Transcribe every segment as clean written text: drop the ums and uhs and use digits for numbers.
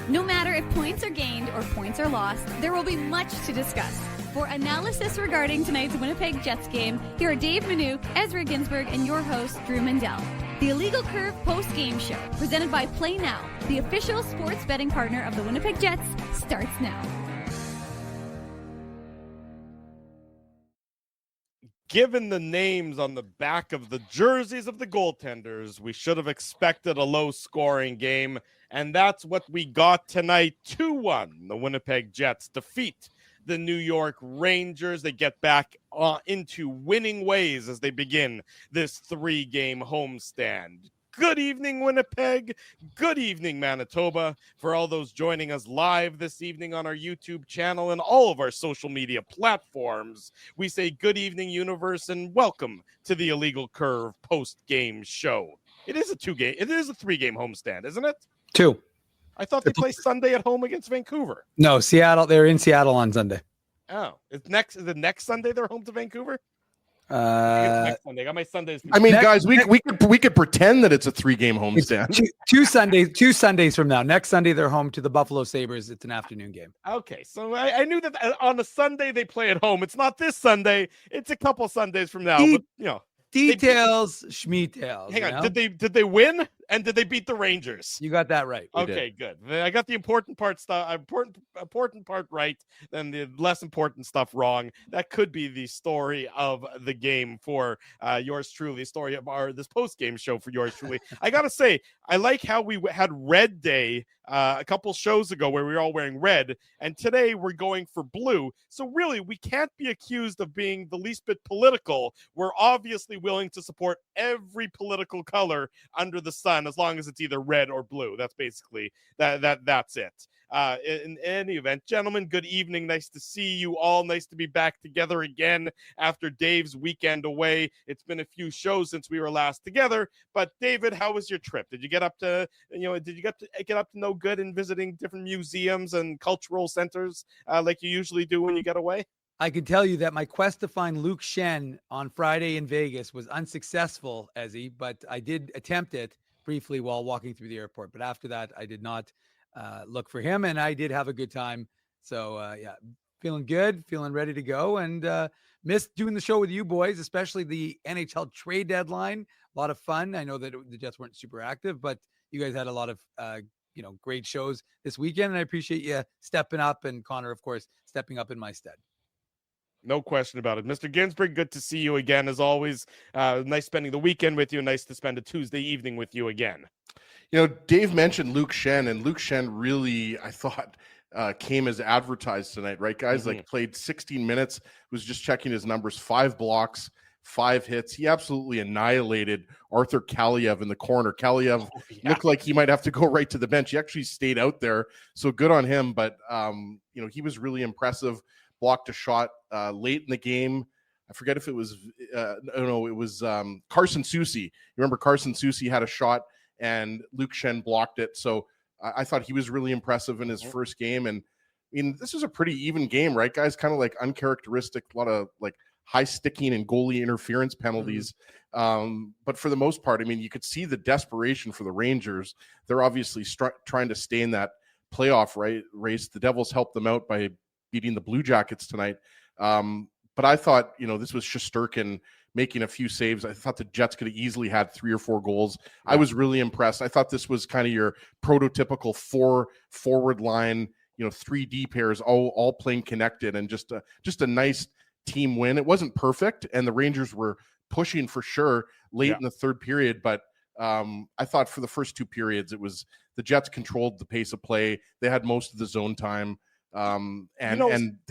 No matter if points are gained or points are lost, there will be much to discuss. For analysis regarding tonight's Winnipeg Jets game, here are Dave Manouk, Ezra Ginsburg, and your host, Drew Mandel. The Illegal Curve post-game show, presented by Play Now, the official sports betting partner of the Winnipeg Jets, starts now. Given the names on the back of the jerseys of the goaltenders, we should have expected a low-scoring game, and that's what we got tonight. 2-1. The Winnipeg Jets defeat the New York Rangers. They get back into winning ways as they begin this 3-game homestand. Good evening, Winnipeg. Good evening, Manitoba. For all those joining us live this evening on our YouTube channel and all of our social media platforms, we say good evening, universe, and welcome to the Illegal Curve post-game show. It is a 3-game homestand, isn't it? 2. I thought they play Sunday at home against Vancouver. No, Seattle. They're in Seattle on Sunday. Oh, is the next Sunday they're home to Vancouver? Next Sunday. I got my Sundays. I mean, guys, we could pretend that it's a 3-game homestand. Two Sundays from now. Next Sunday they're home to the Buffalo Sabres. It's an afternoon game. Okay, so I knew that on a Sunday they play at home. It's not this Sunday. It's a couple Sundays from now. But Details, schmeetails. Hang on, did they win and did they beat the Rangers? You got that right. Okay, good. I got the important part right, then the less important stuff wrong. That could be the story of the game for yours truly. Story of this post game show for yours truly. I gotta say, I like how we had Red Day a couple shows ago where we were all wearing red, and today we're going for blue. So really, we can't be accused of being the least bit political. We're obviously willing to support every political color under the sun, as long as it's either red or blue. That's basically that's it. In any event, gentlemen, good evening. Nice to see you all. Nice to be back together again after Dave's weekend away. It's been a few shows since we were last together. But David, how was your trip? Did you get up to no good in visiting different museums and cultural centers like you usually do when you get away? I can tell you that my quest to find Luke Shen on Friday in Vegas was unsuccessful, Ezzy, but I did attempt it briefly while walking through the airport. But after that, I did not look for him, and I did have a good time. So, feeling good, feeling ready to go, and missed doing the show with you boys, especially the NHL trade deadline. A lot of fun. I know that the Jets weren't super active, but you guys had a lot of great shows this weekend, and I appreciate you stepping up, and Connor, of course, stepping up in my stead. No question about it. Mr. Ginsburg, good to see you again, as always. Nice spending the weekend with you. Nice to spend a Tuesday evening with you again. Dave mentioned Luke Shen, and Luke Shen really, I thought, came as advertised tonight, right, guys? Mm-hmm. Like, played 16 minutes, was just checking his numbers, 5 blocks, 5 hits. He absolutely annihilated Arthur Kaliev in the corner. Kaliev looked like he might have to go right to the bench. He actually stayed out there, so good on him. But, he was really impressive. Blocked a shot late in the game. I forget if it was it was Carson Soucy. You remember Carson Soucy had a shot and Luke Shen blocked it. So I thought he was really impressive in his first game. And this was a pretty even game, right, guys? Kind of like uncharacteristic, a lot of like high sticking and goalie interference penalties. But for the most part, you could see the desperation for the Rangers. They're obviously trying to stay in that playoff race. The Devils helped them out by beating the Blue Jackets tonight. But I thought, this was Shesterkin making a few saves. I thought the Jets could have easily had 3 or 4 goals. I was really impressed. I thought this was kind of your prototypical 4 forward line, 3 D pairs, all playing connected, and just a nice team win. It wasn't perfect, and the Rangers were pushing for sure late in the third period, but I thought for the first 2 periods, it was the Jets controlled the pace of play. They had most of the zone time. And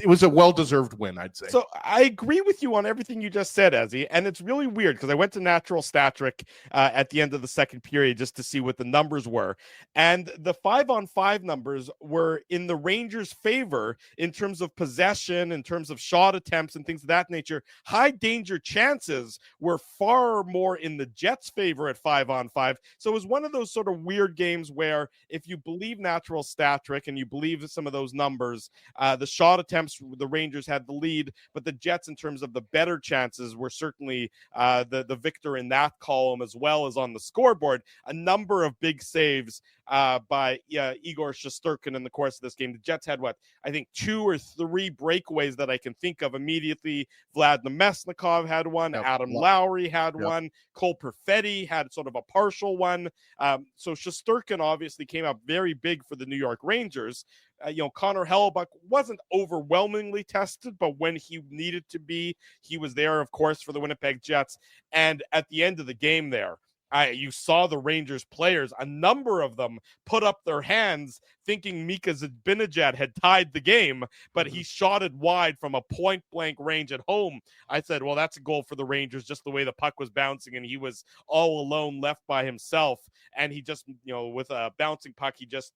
it was a well-deserved win, I'd say. So I agree with you on everything you just said, Ezzy, and it's really weird because I went to Natural Stat Trick at the end of the second period just to see what the numbers were, and the 5-on-5 numbers were in the Rangers' favor in terms of possession, in terms of shot attempts and things of that nature. High danger chances were far more in the Jets' favor at 5-on-5. So it was one of those sort of weird games where if you believe Natural Stat Trick and you believe some of those numbers, numbers. The shot attempts, the Rangers had the lead, but the Jets, in terms of the better chances, were certainly the victor in that column as well as on the scoreboard. A number of big saves by Igor Shesterkin in the course of this game. The Jets had, I think 2 or 3 breakaways that I can think of immediately. Vlad Nemesnikov had one. Yep. Adam Lowry had Yep. one. Cole Perfetti had sort of a partial one. So Shesterkin obviously came out very big for the New York Rangers. Connor Hellebuck wasn't overwhelmingly tested, but when he needed to be, he was there, of course, for the Winnipeg Jets. And at the end of the game there, you saw the Rangers players, a number of them put up their hands thinking Mika Zibanejad had tied the game, but he shot it wide from a point-blank range at home. I said, well, that's a goal for the Rangers, just the way the puck was bouncing, and he was all alone, left by himself. And he just, with a bouncing puck, he just,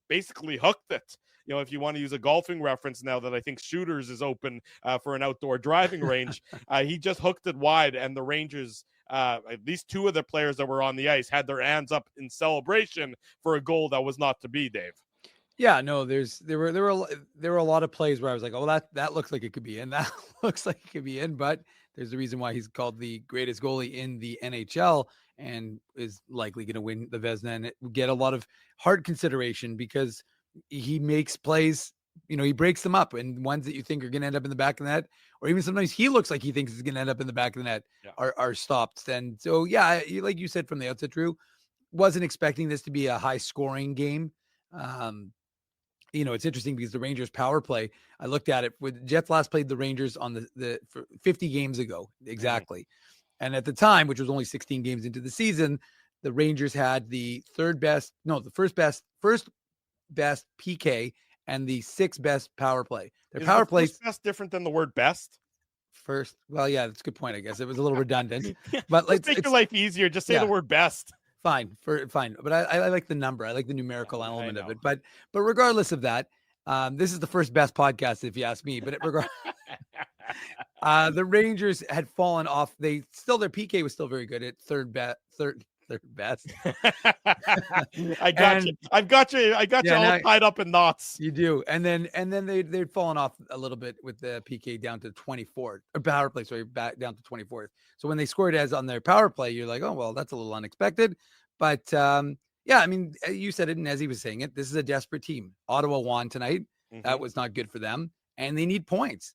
basically hooked it. If you want to use a golfing reference now that I think Shooters is open for an outdoor driving range, he just hooked it wide, and the Rangers, at least 2 of the players that were on the ice, had their hands up in celebration for a goal that was not to be, Dave. Yeah, no, there were a lot of plays where I was like, oh, that looks like it could be in. That looks like it could be in, but there's a reason why he's called the greatest goalie in the NHL and is likely going to win the Vezina and get a lot of hard consideration because he makes plays, he breaks them up, and ones that you think are going to end up in the back of the net, or even sometimes he looks like he thinks is going to end up in the back of the net, are stopped. And so, yeah, like you said from the outset, Drew, wasn't expecting this to be a high scoring game. It's interesting because the Rangers power play, I looked at it with Jets last played the Rangers on the 50 games ago. Exactly. Mm-hmm. And at the time, which was only 16 games into the season, the Rangers had the first best PK and the 6th best power play. Their power play is best different than the word best. First. Well, yeah, that's a good point. I guess it was a little redundant, but let's make your life easier. Just say the word best. Fine. But I like the number. I like the numerical element of it. But regardless of that, this is the first best podcast, if you ask me. But the Rangers had fallen off. Their PK was still very good at third best. I got you. I've got you. I got you all tied up in knots. You do. And then they'd fallen off a little bit with the PK down to 24th or power play. Sorry, back down to 24th. So when they scored as on their power play, you're like, oh, well, that's a little unexpected. But you said it, and as he was saying it, this is a desperate team. Ottawa won tonight. Mm-hmm. That was not good for them, and they need points.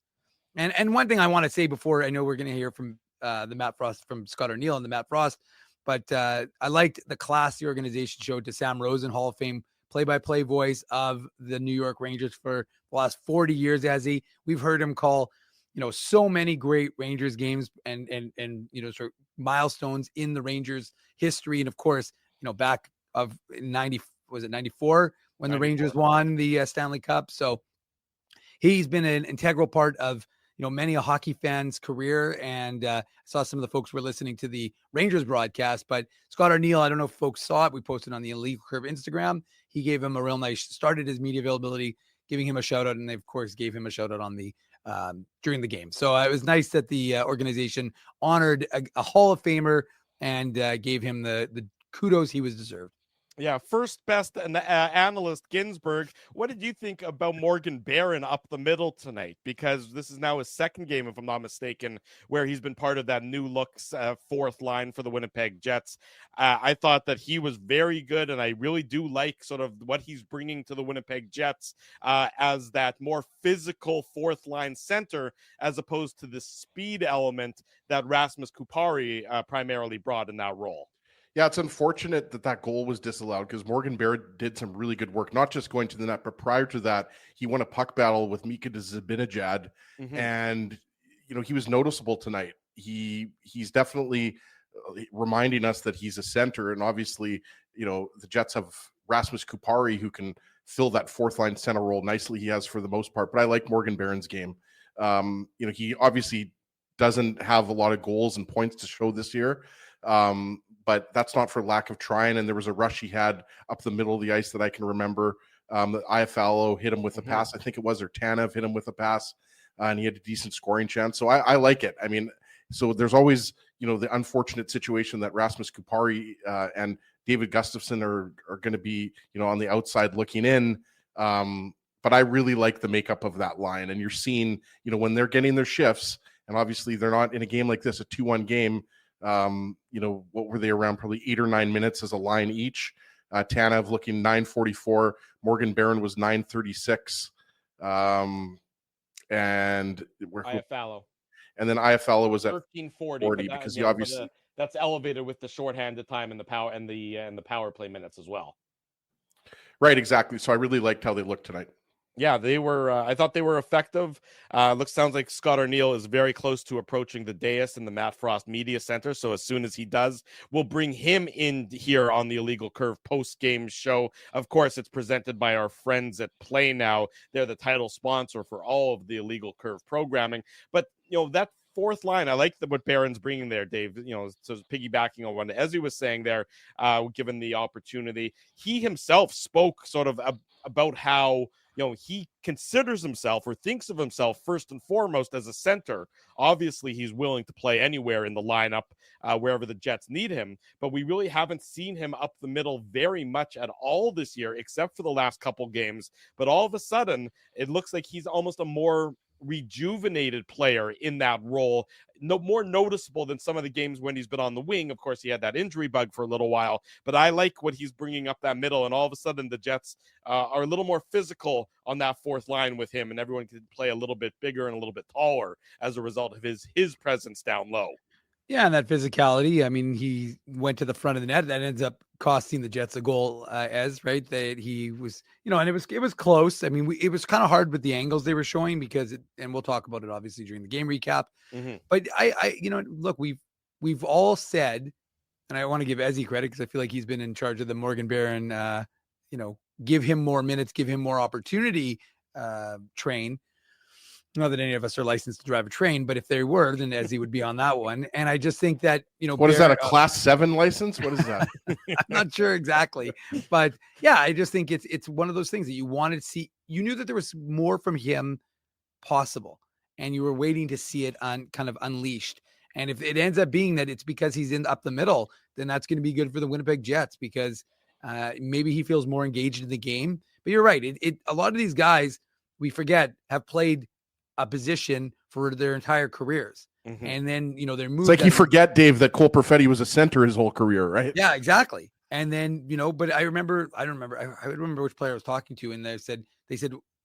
And one thing I want to say before, I know we're going to hear from the Matt Frost, from Scott O'Neill and the Matt Frost, but I liked the class the organization showed to Sam Rosen, Hall of Fame play-by-play voice of the New York Rangers for the last 40 years. We've heard him call, so many great Rangers games and sort of milestones in the Rangers history. And of course, back of 94 when the Rangers won the Stanley Cup. So he's been an integral part of, many a hockey fan's career. And I saw some of the folks were listening to the Rangers broadcast, but Scott O'Neill, I don't know if folks saw it. We posted on the Illegal Curve Instagram. He gave him a real nice, started his media availability, giving him a shout out. And they of course gave him a shout out on the, during the game. So it was nice that the organization honored a Hall of Famer and gave him the kudos he was deserved. Yeah, first best and analyst Ginsburg. What did you think about Morgan Barron up the middle tonight? Because this is now his 2nd game, if I'm not mistaken, where he's been part of that new looks 4th line for the Winnipeg Jets. I thought that he was very good, and I really do like sort of what he's bringing to the Winnipeg Jets as that more physical 4th line center, as opposed to the speed element that Rasmus Kupari primarily brought in that role. Yeah, it's unfortunate that goal was disallowed because Morgan Barron did some really good work, not just going to the net, but prior to that, he won a puck battle with Mika Zibanejad, and he was noticeable tonight. He's definitely reminding us that he's a center, and obviously, the Jets have Rasmus Kupari who can fill that 4th line center role nicely. He has for the most part, but I like Morgan Barron's game. He obviously doesn't have a lot of goals and points to show this year. But that's not for lack of trying. And there was a rush he had up the middle of the ice that I can remember. Iafallo hit him with a pass. I think it was, or Tanev hit him with a pass, and he had a decent scoring chance. So I like it. I mean, so there's always, the unfortunate situation that Rasmus Kupari and David Gustafsson are going to be, on the outside looking in. But I really like the makeup of that line. And you're seeing, when they're getting their shifts, and obviously they're not in a game like this, a 2-1 game. What were they, around probably 8 or 9 minutes as a line each? Tanev looking 9:44. Morgan Barron was 9:36. And Iafallo. And then Iafallo was at 13:40 because he obviously that's elevated with the shorthanded time and the power and the power play minutes as well. Right, exactly. So I really liked how they looked tonight. Yeah, they were. I thought they were effective. Sounds like Scott Arniel is very close to approaching the dais in the Matt Frost Media Center. So as soon as he does, we'll bring him in here on the Illegal Curve post-game show. Of course, it's presented by our friends at Play Now. They're the title sponsor for all of the Illegal Curve programming. But that fourth line, I like what Barron's bringing there, Dave. So piggybacking on what Ezzy was saying there, given the opportunity, he himself spoke sort of about how he considers himself or thinks of himself first and foremost as a center. Obviously, he's willing to play anywhere in the lineup, wherever the Jets need him. But we really haven't seen him up the middle very much at all this year, except for the last couple games. But all of a sudden, it looks like he's almost a more rejuvenated player in that role, more noticeable than some of the games when he's been on the wing. Of course, he had that injury bug for a little while, but I like what he's bringing up that middle, and all of a sudden the Jets are a little more physical on that fourth line with him, and everyone can play a little bit bigger and a little bit taller as a result of his presence down low. Yeah, and that physicality. I mean, he went to the front of the net. That ends up costing the Jets a goal. Right, that he was, and it was close. I mean, it was kind of hard with the angles they were showing because, and we'll talk about it obviously during the game recap. Mm-hmm. But I, look, we've all said, and I want to give Ezzy credit because I feel like he's been in charge of the Morgan Barron, give him more minutes, give him more opportunity train. Not that any of us are licensed to drive a train, but if they were, then Ezzy would be on that one. And I just think that, what is that, a class 7 license? What is that? I'm not sure exactly. But yeah, I just think it's one of those things that you wanted to see. You knew that there was more from him possible, and you were waiting to see it kind of unleashed. And if it ends up being that it's because he's up the middle, then that's going to be good for the Winnipeg Jets because maybe he feels more engaged in the game. But you're right. A lot of these guys, we forget, have played a position for their entire careers. Mm-hmm. And then, they're moved. It's like you forget, Dave, that Cole Perfetti was a center his whole career, right? Yeah, exactly. And then, but I remember which player I was talking to. And they said,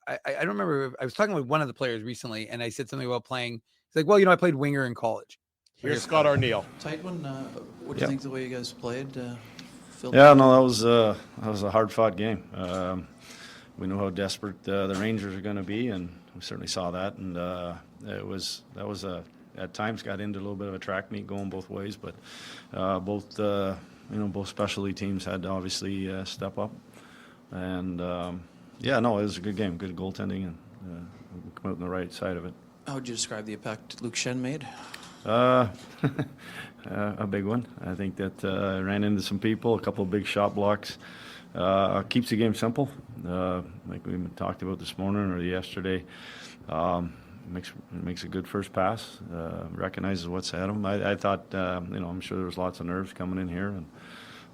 I don't remember. I was talking with one of the players recently and I said something about playing. He's like, well, I played winger in college. Here's Scott Arniel. Tight one. What do you think the way you guys played? That was a hard fought game. We know how desperate the Rangers are going to be, and we certainly saw that. And that was at times got into a little bit of a track meet going both ways. But both specialty teams had to obviously step up. And it was a good game, good goaltending, and we come out on the right side of it. How would you describe the impact Luke Shen made? A big one. I think that ran into some people, a couple of big shot blocks. Keeps the game simple, like we talked about this morning or yesterday. Makes a good first pass. Recognizes what's at him. I thought, I'm sure there was lots of nerves coming in here. And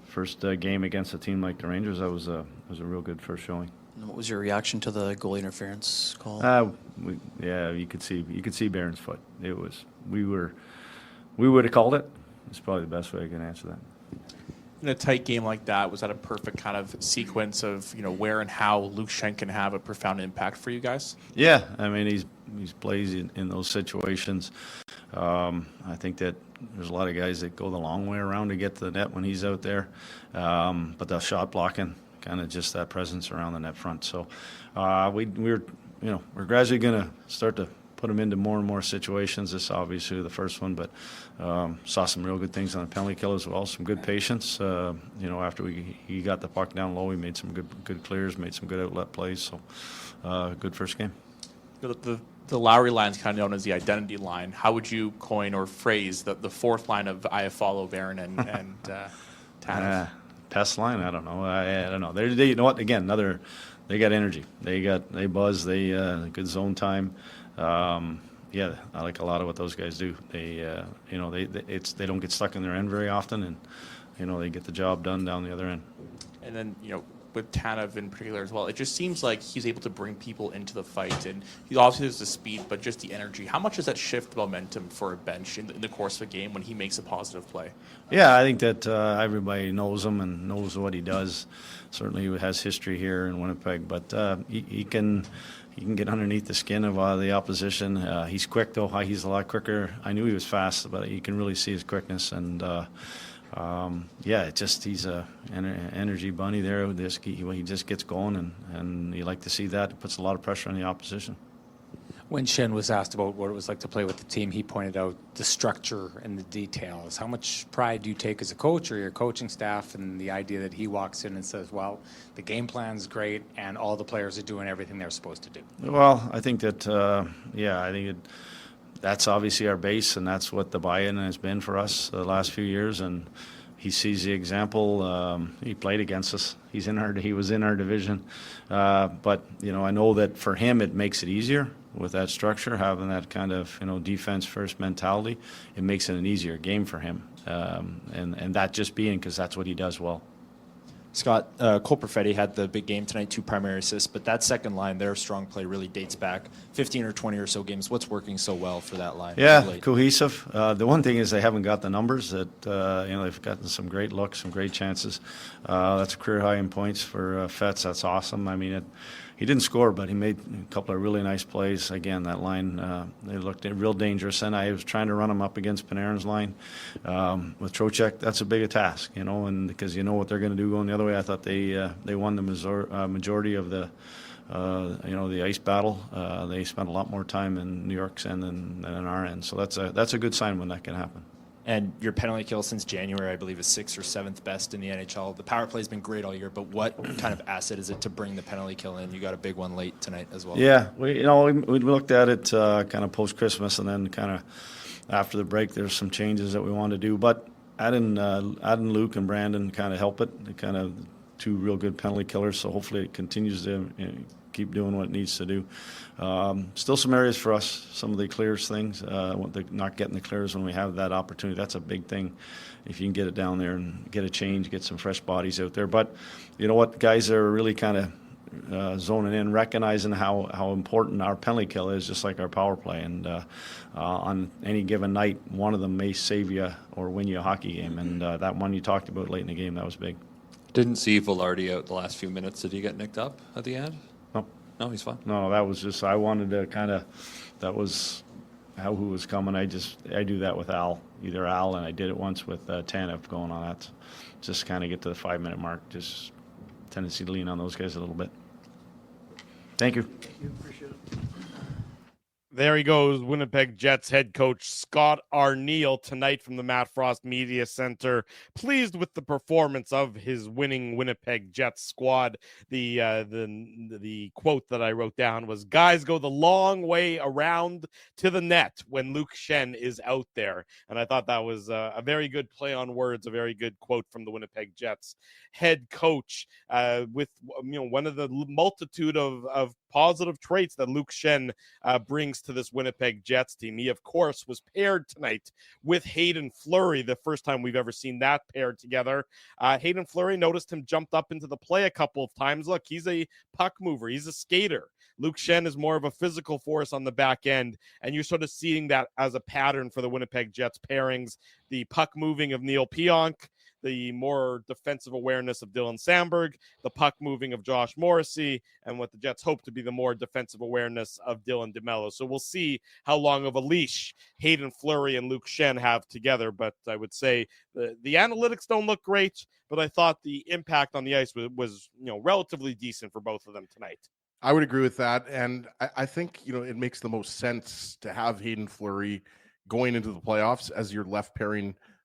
first game against a team like the Rangers, that was a real good first showing. And what was your reaction to the goalie interference call? You could see Barron's foot. We would have called it. It's probably the best way I can answer that. In a tight game like that, was that a perfect kind of sequence of where and how Luke Shen can have a profound impact for you guys? Yeah, I mean he's plays in those situations. I think that there's a lot of guys that go the long way around to get to the net when he's out there, but the shot blocking, kind of just that presence around the net front. So we're gradually going to start to put him into more and more situations. This is obviously the first one, but saw some real good things on the penalty kill as well. Some good patience. After he got the puck down low, he made some good clears, made some good outlet plays. So good first game. The Lowry line is kind of known as the identity line. How would you coin or phrase the fourth line of Iafallo, Barron, and Tanev? Pest line? I don't know. I don't know. They you know what? Again, they got energy. They buzz. They good zone time. I like a lot of what those guys do. They they don't get stuck in their end very often, and they get the job done down the other end. And then with Tanev in particular as well. It just seems like he's able to bring people into the fight, and he obviously has the speed, but just the energy. How much does that shift momentum for a bench in the course of a game when he makes a positive play? Yeah, I think that everybody knows him and knows what he does. Certainly he has history here in Winnipeg, but he can get underneath the skin of the opposition. He's quick, though. He's a lot quicker. I knew he was fast, but you can really see his quickness. And, he's a energy bunny there. He just gets going, and you like to see that. It puts a lot of pressure on the opposition. When Shen was asked about what it was like to play with the team, he pointed out the structure and the details. How much pride do you take as a coach or your coaching staff in the idea that he walks in and says, well, the game plan's great and all the players are doing everything they're supposed to do? Well, I think that, that's obviously our base, and that's what the buy-in has been for us the last few years. And he sees the example. He played against us. He was in our division. But I know that for him it makes it easier with that structure, having that kind of defense first mentality. It makes it an easier game for him, and that just being because that's what he does well. Scott, Cole Perfetti had the big game tonight, 2 primary assists, but that second line, their strong play really dates back 15 or 20 or so games. What's working so well for that line? Yeah, cohesive. The one thing is they haven't got the numbers that, they've gotten some great looks, some great chances. That's a career high in points for Fetz. That's awesome. I mean, he didn't score, but he made a couple of really nice plays. Again, that line, they looked real dangerous. And I was trying to run him up against Panarin's line. With Trocheck, that's a big a task, and because what they're going to do going the other way. I thought they won the majority of the the ice battle. They spent a lot more time in New York's end than in our end. So that's a good sign when that can happen. And your penalty kill since January, I believe, is 6th or 7th best in the NHL. The power play has been great all year, but what kind of asset is it to bring the penalty kill in? You got a big one late tonight as well. Yeah, we looked at it kind of post Christmas, and then kind of after the break, there's some changes that we wanted to do, but adding Luke and Brandon kind of help it. They're kind of 2 real good penalty killers, so hopefully it continues to keep doing what it needs to do. Still some areas for us, some of the clears things, not getting the clears when we have that opportunity. That's a big thing if you can get it down there and get a change, get some fresh bodies out there. But you know what, guys are really kind of zoning in, recognizing how important our penalty kill is, just like our power play. And on any given night, one of them may save you or win you a hockey game. And that one you talked about late in the game, that was big. Didn't see Velarde out the last few minutes. Did he get nicked up at the end? No, he's fine. No, that was just, I wanted to that was who was coming. I do that with either Al, and I did it once with Tanev going on that. Just kind of get to the 5-minute mark. Just tendency to lean on those guys a little bit. Thank you. Appreciate it. There he goes, Winnipeg Jets head coach Scott Arniel tonight from the Matt Frost Media Center. Pleased with the performance of his winning Winnipeg Jets squad. The quote that I wrote down was, "Guys go the long way around to the net when Luke Schenn is out there." And I thought that was a very good play on words, a very good quote from the Winnipeg Jets head coach, with one of the multitude of positive traits that Luke Schenn brings to this Winnipeg Jets team. He, of course, was paired tonight with Hayden Fleury, the first time we've ever seen that paired together. Hayden Fleury, noticed him jumped up into the play a couple of times. Look, he's a puck mover. He's a skater. Luke Schenn is more of a physical force on the back end, and you're sort of seeing that as a pattern for the Winnipeg Jets pairings. The puck moving of Neil Pionk, the more defensive awareness of Dylan Samberg, the puck moving of Josh Morrissey, and what the Jets hope to be the more defensive awareness of Dylan DeMello. So we'll see how long of a leash Hayden Fleury and Luke Schenn have together. But I would say the analytics don't look great, but I thought the impact on the ice was relatively decent for both of them tonight. I would agree with that. And I think, it makes the most sense to have Hayden Fleury going into the playoffs as your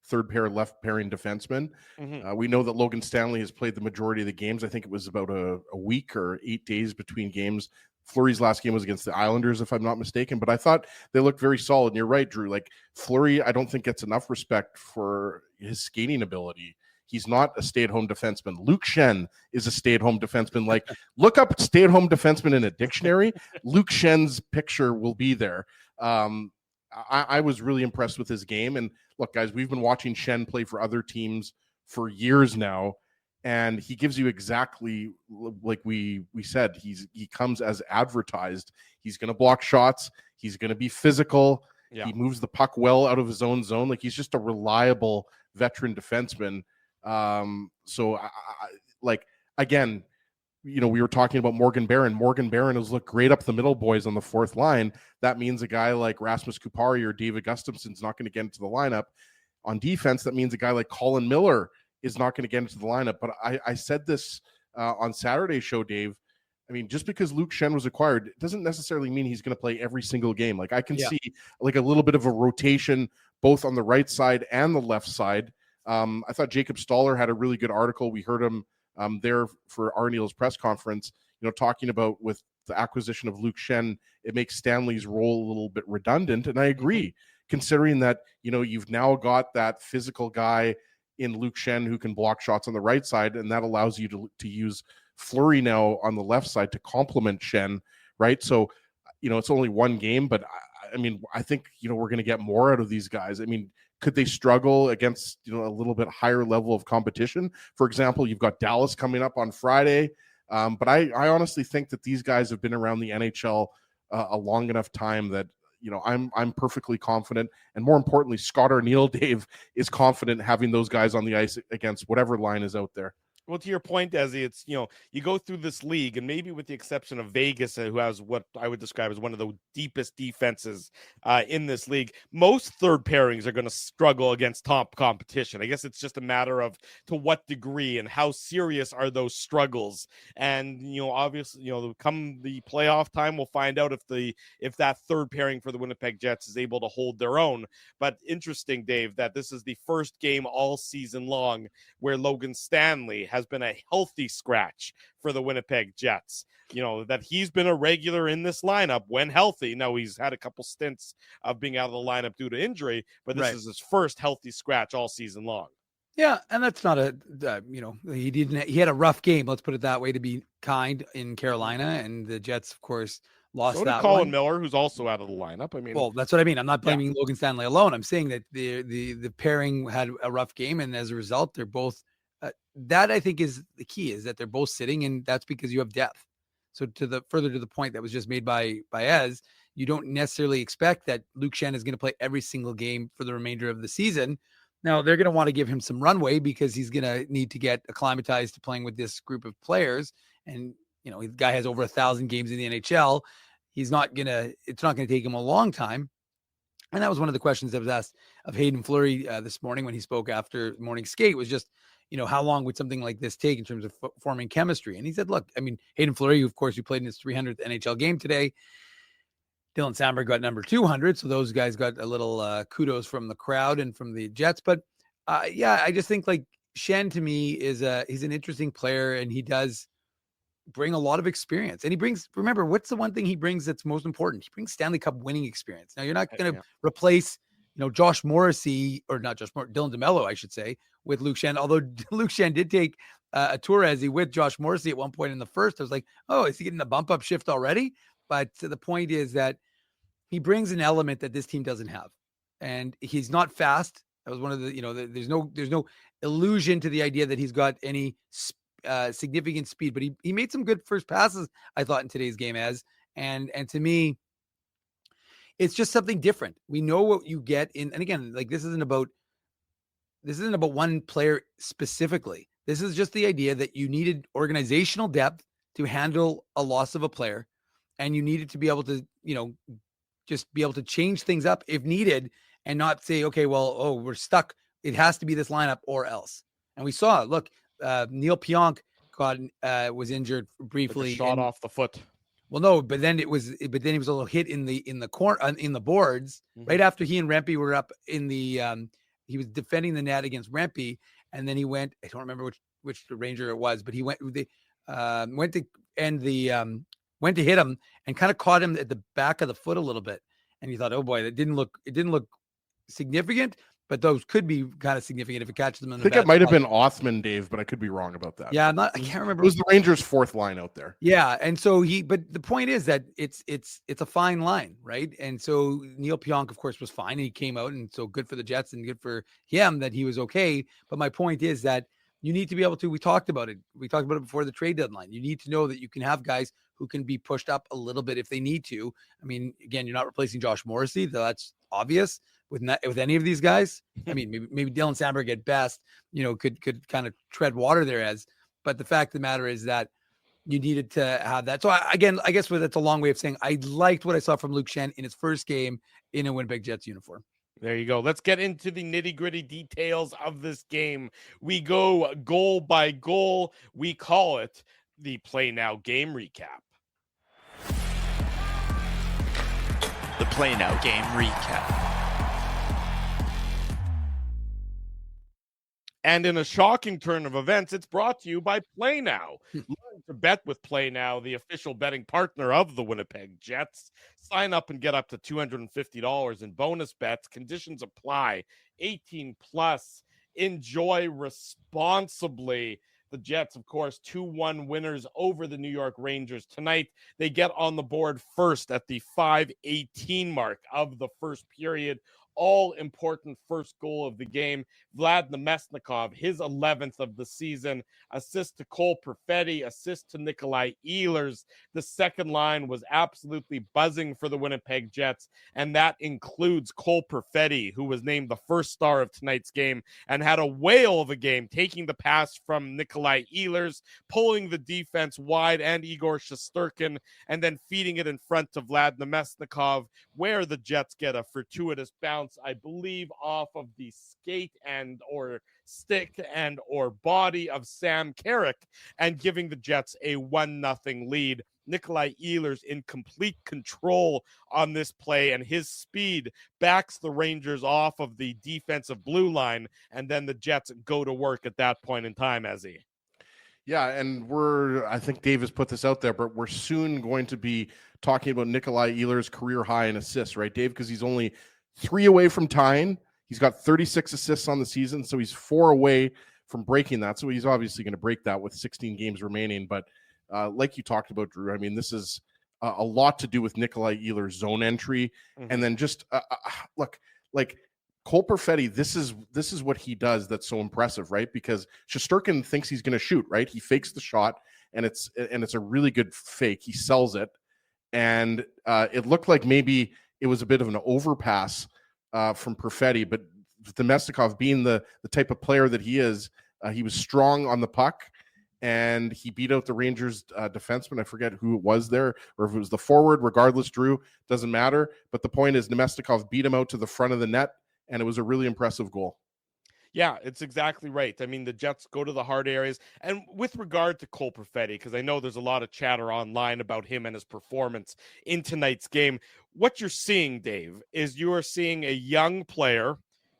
third pair left pairing defenseman. Mm-hmm. We know that Logan Stanley has played the majority of the games. I think it was about a week or 8 days between games. Fleury's last game was against the Islanders, if I'm not mistaken, but I thought they looked very solid. And you're right, Drew. Like, Fleury, I don't think gets enough respect for his skating ability. He's not a stay-at-home defenseman. Luke Schenn is a stay-at-home defenseman. Like, look up stay-at-home defenseman in a dictionary. Luke Schenn's picture will be there. I was really impressed with his game. And look, guys, we've been watching Schenn play for other teams for years now. and he gives you exactly like we said. He comes as advertised. He's going to block shots. He's going to be physical. Yeah. He moves the puck well out of his own zone. Like, he's just a reliable veteran defenseman. So like, again, we were talking about Morgan Barron. Morgan Barron has looked great up the middle, boys, on the fourth line. That means a guy like Rasmus Kupari or David Gustafson's not going to get into the lineup. On defense, that means a guy like Colin Miller is not going to get into the lineup. But I said this on Saturday's show, Dave. I mean, just because Luke Schenn was acquired, it doesn't necessarily mean he's going to play every single game. Like, I can see like a little bit of a rotation both on the right side and the left side. I thought Jacob Stoller had a really good article. We heard him there for Arniel's press conference, talking about with the acquisition of Luke Schenn, it makes Stanley's role a little bit redundant. And I agree, considering that, you've now got that physical guy in Luke Schenn who can block shots on the right side, and that allows you to use Fleury now on the left side to complement Schenn, right? So, it's only one game, but I think, we're going to get more out of these guys. I mean, could they struggle against, a little bit higher level of competition? For example, you've got Dallas coming up on Friday. But I honestly think that these guys have been around the NHL a long enough time that, I'm perfectly confident. And more importantly, Scott Arniel, Dave, is confident having those guys on the ice against whatever line is out there. Well, to your point, Desi, it's, you go through this league, and maybe with the exception of Vegas, who has what I would describe as one of the deepest defenses in this league, most third pairings are going to struggle against top competition. I guess it's just a matter of to what degree and how serious are those struggles. And, obviously, come the playoff time, we'll find out if that third pairing for the Winnipeg Jets is able to hold their own. But interesting, Dave, that this is the first game all season long where Logan Stanley has been a healthy scratch for the Winnipeg Jets. That he's been a regular in this lineup when healthy. Now, he's had a couple stints of being out of the lineup due to injury, but this is his first healthy scratch all season long. Yeah, and that's not he had a rough game, let's put it that way, to be kind, in Carolina, and the Jets, of course, lost that Colin one. Miller, who's also out of the lineup. Well, that's what I mean. I'm not blaming Logan Stanley alone. I'm saying that the pairing had a rough game, and as a result, they're both that I think is the key, is that they're both sitting, and that's because you have depth. So further to the point that was just made by Ez, you don't necessarily expect that Luke Schenn is going to play every single game for the remainder of the season. Now, they're going to want to give him some runway because he's going to need to get acclimatized to playing with this group of players. And, the guy has over 1,000 games in the NHL. It's not going to take him a long time. And that was one of the questions that was asked of Hayden Fleury this morning when he spoke after morning skate, was just, how long would something like this take in terms of forming chemistry? And he said, look, Hayden Fleury, of course, who played in his 300th NHL game today. Dylan Samberg got number 200. So those guys got a little kudos from the crowd and from the Jets. But I just think like Schenn to me he's an interesting player, and he does bring a lot of experience. And he brings, remember, what's the one thing he brings that's most important? He brings Stanley Cup winning experience. Now, you're not going to replace, Josh Morrissey, or not Josh Morrissey, Dylan DeMello, I should say, with Luke Schenn. Although Luke Schenn did take a tour as he with Josh Morrissey at one point in the first. I was like, oh, is he getting a bump up shift already? But the point is that he brings an element that this team doesn't have. And he's not fast. That was one of the, there's no illusion to the idea that he's got any significant speed, but he made some good first passes, I thought, in today's game, and to me, it's just something different. We know what you get in, and again, like this isn't about one player specifically. This is just the idea that you needed organizational depth to handle a loss of a player, and you needed to be able to, just be able to change things up if needed, and not say, okay, well, we're stuck. It has to be this lineup or else. And we saw, look, Neil Pionk was injured briefly. Like a shot off the foot. Well, no, but then he was a little hit in the corner, in the boards, right after he and Rempe were up in the. He was defending the net against Rempe, and then he went. I don't remember which Ranger it was, but he went to hit him and kind of caught him at the back of the foot a little bit, and you thought, oh boy, it didn't look significant. But those could be kind of significant if it catches them in the I think it might have been Othman, Dave, but I could be wrong about that. Yeah, I can't remember. It was the Rangers' fourth line out there. Yeah, and so but the point is that it's a fine line, right? And so Neil Pionk, of course, was fine, and he came out, and so good for the Jets and good for him that he was okay. But my point is that you need to be able to, we talked about it before the trade deadline. You need to know that you can have guys who can be pushed up a little bit if they need to. I mean, again, you're not replacing Josh Morrissey. That's obvious with any of these guys. I mean, maybe Dylan Sandberg at best, could kind of tread water there but the fact of the matter is that you needed to have that. So I guess that's a long way of saying I liked what I saw from Luke Schenn in his first game in a Winnipeg Jets uniform. There you go. Let's get into the nitty-gritty details of this game. We go goal by goal. We call it the Play Now game recap. The Play Now game recap. And in a shocking turn of events, it's brought to you by Play Now. Learn to bet with Play Now, the official betting partner of the Winnipeg Jets. Sign up and get up to $250 in bonus bets. Conditions apply. 18 plus. Enjoy responsibly. The Jets, of course, 2-1 winners over the New York Rangers tonight. They get on the board first at the 5:18 mark of the first period. All-important first goal of the game. Vlad Nemesnikov, his 11th of the season. Assist to Cole Perfetti, assist to Nikolai Ehlers. The second line was absolutely buzzing for the Winnipeg Jets, and that includes Cole Perfetti, who was named the first star of tonight's game and had a whale of a game, taking the pass from Nikolai Ehlers, pulling the defense wide and Igor Shesterkin, and then feeding it in front to Vlad Nemesnikov, where the Jets get a fortuitous bounce, I believe, off of the skate and or stick and or body of Sam Carrick, and giving the Jets a 1-0 lead. Nikolai Ehlers in complete control on this play, and his speed backs the Rangers off of the defensive blue line, and then the Jets go to work at that point in time, Ezzy. Yeah, and I think Dave has put this out there, but we're soon going to be talking about Nikolai Ehlers' career high in assists, right, Dave? Because he's only 3 away from tying. He's got 36 assists on the season, so he's 4 away from breaking that. So he's obviously going to break that with 16 games remaining. But like you talked about, Drew, I mean, this is a lot to do with Nikolai Ehlers' zone entry. Mm-hmm. And then just look, like Cole Perfetti, this is what he does that's so impressive, right? Because Shesterkin thinks he's going to shoot, right? He fakes the shot, and it's a really good fake. He sells it, and it looked like maybe it was a bit of an overpass from Perfetti, but Nemesnikov, being the type of player that he is, he was strong on the puck, and he beat out the Rangers defenseman. I forget who it was there, or if it was the forward. Regardless, Drew, doesn't matter. But the point is, Nemesnikov beat him out to the front of the net, and it was a really impressive goal. Yeah, it's exactly right. I mean, the Jets go to the hard areas. And with regard to Cole Perfetti, because I know there's a lot of chatter online about him and his performance in tonight's game, what you're seeing, Dave, is you are seeing a young player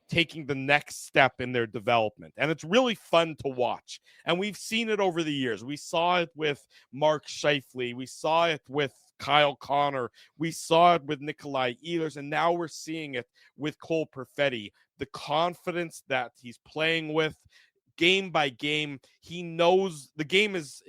taking the next step in their development. And it's really fun to watch. And we've seen it over the years. We saw it with Mark Scheifele. We saw it with Kyle Connor. We saw it with Nikolai Ehlers. And now we're seeing it with Cole Perfetti. The confidence that he's playing with game by game. He knows the game is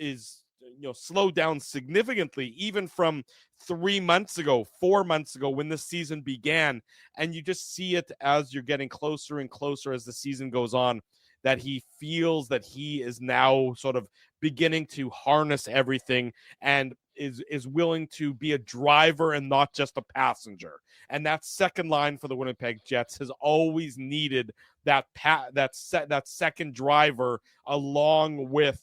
slowed down significantly, even from 3 months ago, 4 months ago, when the season began. And you just see it as you're getting closer and closer as the season goes on, that he feels that he is now sort of beginning to harness everything and is willing to be a driver and not just a passenger. And that second line for the Winnipeg Jets has always needed that second driver along with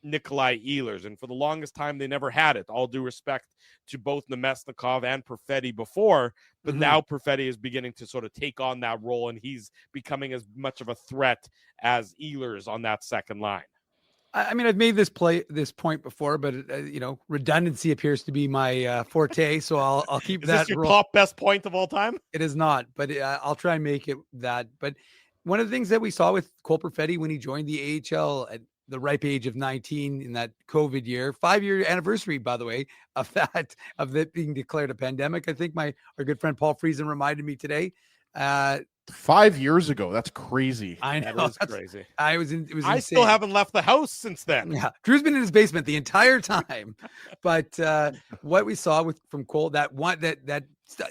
Nikolai Ehlers. And for the longest time, they never had it. All due respect to both Nemesnikov and Perfetti before, but now Perfetti is beginning to sort of take on that role, and he's becoming as much of a threat as Ehlers on that second line. I mean, I've made this point before, but redundancy appears to be my forte, so I'll keep that. Is this your top best point of all time? It is not, but I'll try and make it that. But one of the things that we saw with Cole Perfetti when he joined the AHL at the ripe age of 19 in that COVID year, 5-year anniversary, by the way, of that being declared a pandemic. I think our good friend Paul Friesen reminded me today. 5 years ago. That's crazy. I know. That is crazy. I still haven't left the house since then. Yeah. Drew's been in his basement the entire time. But what we saw from Cole, that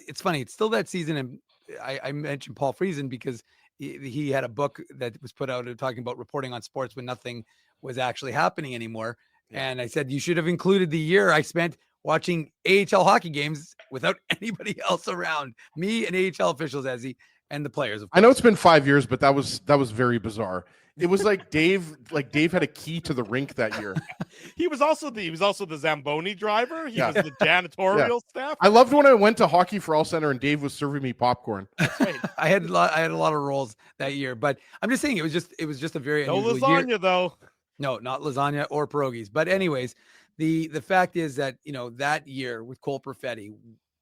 it's funny. It's still that season. And I mentioned Paul Friesen because he had a book that was put out talking about reporting on sports when nothing was actually happening anymore. Yeah. And I said, you should have included the year I spent watching AHL hockey games without anybody else around, me and AHL officials, and the players. I know it's been 5 years, but that was very bizarre. It was like Dave had a key to the rink that year. He was also the Zamboni driver. He was the janitorial staff. I loved when I went to Hockey for All Center and Dave was serving me popcorn. That's right. I had a lot of roles that year, but I'm just saying it was just a very unusual lasagna year. Though. No, not lasagna or pierogies. But anyways, the fact is that, that year with Cole Perfetti,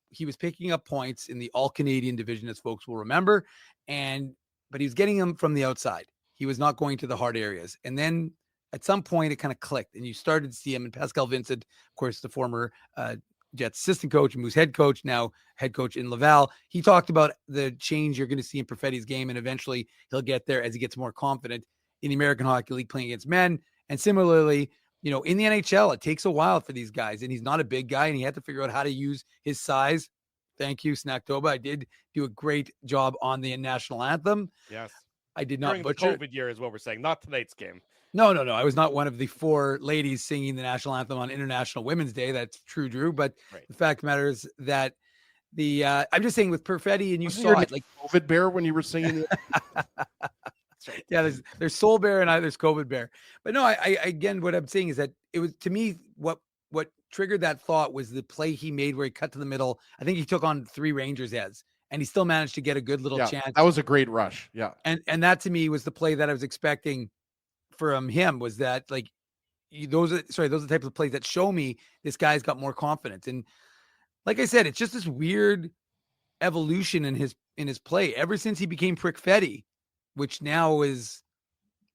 he was picking up points in the all Canadian division, as folks will remember. But he was getting them from the outside. He was not going to the hard areas. And then at some point it kind of clicked and you started to see him. And Pascal Vincent, of course, the former Jets assistant coach, who's head coach, now head coach in Laval. He talked about the change you're going to see in Perfetti's game. And eventually he'll get there as he gets more confident in the American Hockey League playing against men. And similarly, in the NHL, it takes a while for these guys. And he's not a big guy and he had to figure out how to use his size. Thank you, Snacktoba. I did do a great job on the national anthem. Yes. I did not During butcher. the COVID year is what we're saying, not tonight's game. No. I was not one of the 4 ladies singing the national anthem on International Women's Day. That's true, Drew. But The fact matters that I'm just saying with Perfetti, and you saw it like COVID Bear when you were singing it. Yeah, there's Soul Bear and there's COVID Bear. But no, I again, what I'm saying is that it was, to me, what triggered that thought was the play he made where he cut to the middle. I think he took on 3 Rangers heads. And he still managed to get a good little chance. That was a great rush. Yeah. And that to me was the play that I was expecting from him, was that those are the types of plays that show me this guy's got more confidence. And like I said, it's just this weird evolution in his play ever since he became Perfetti, which now is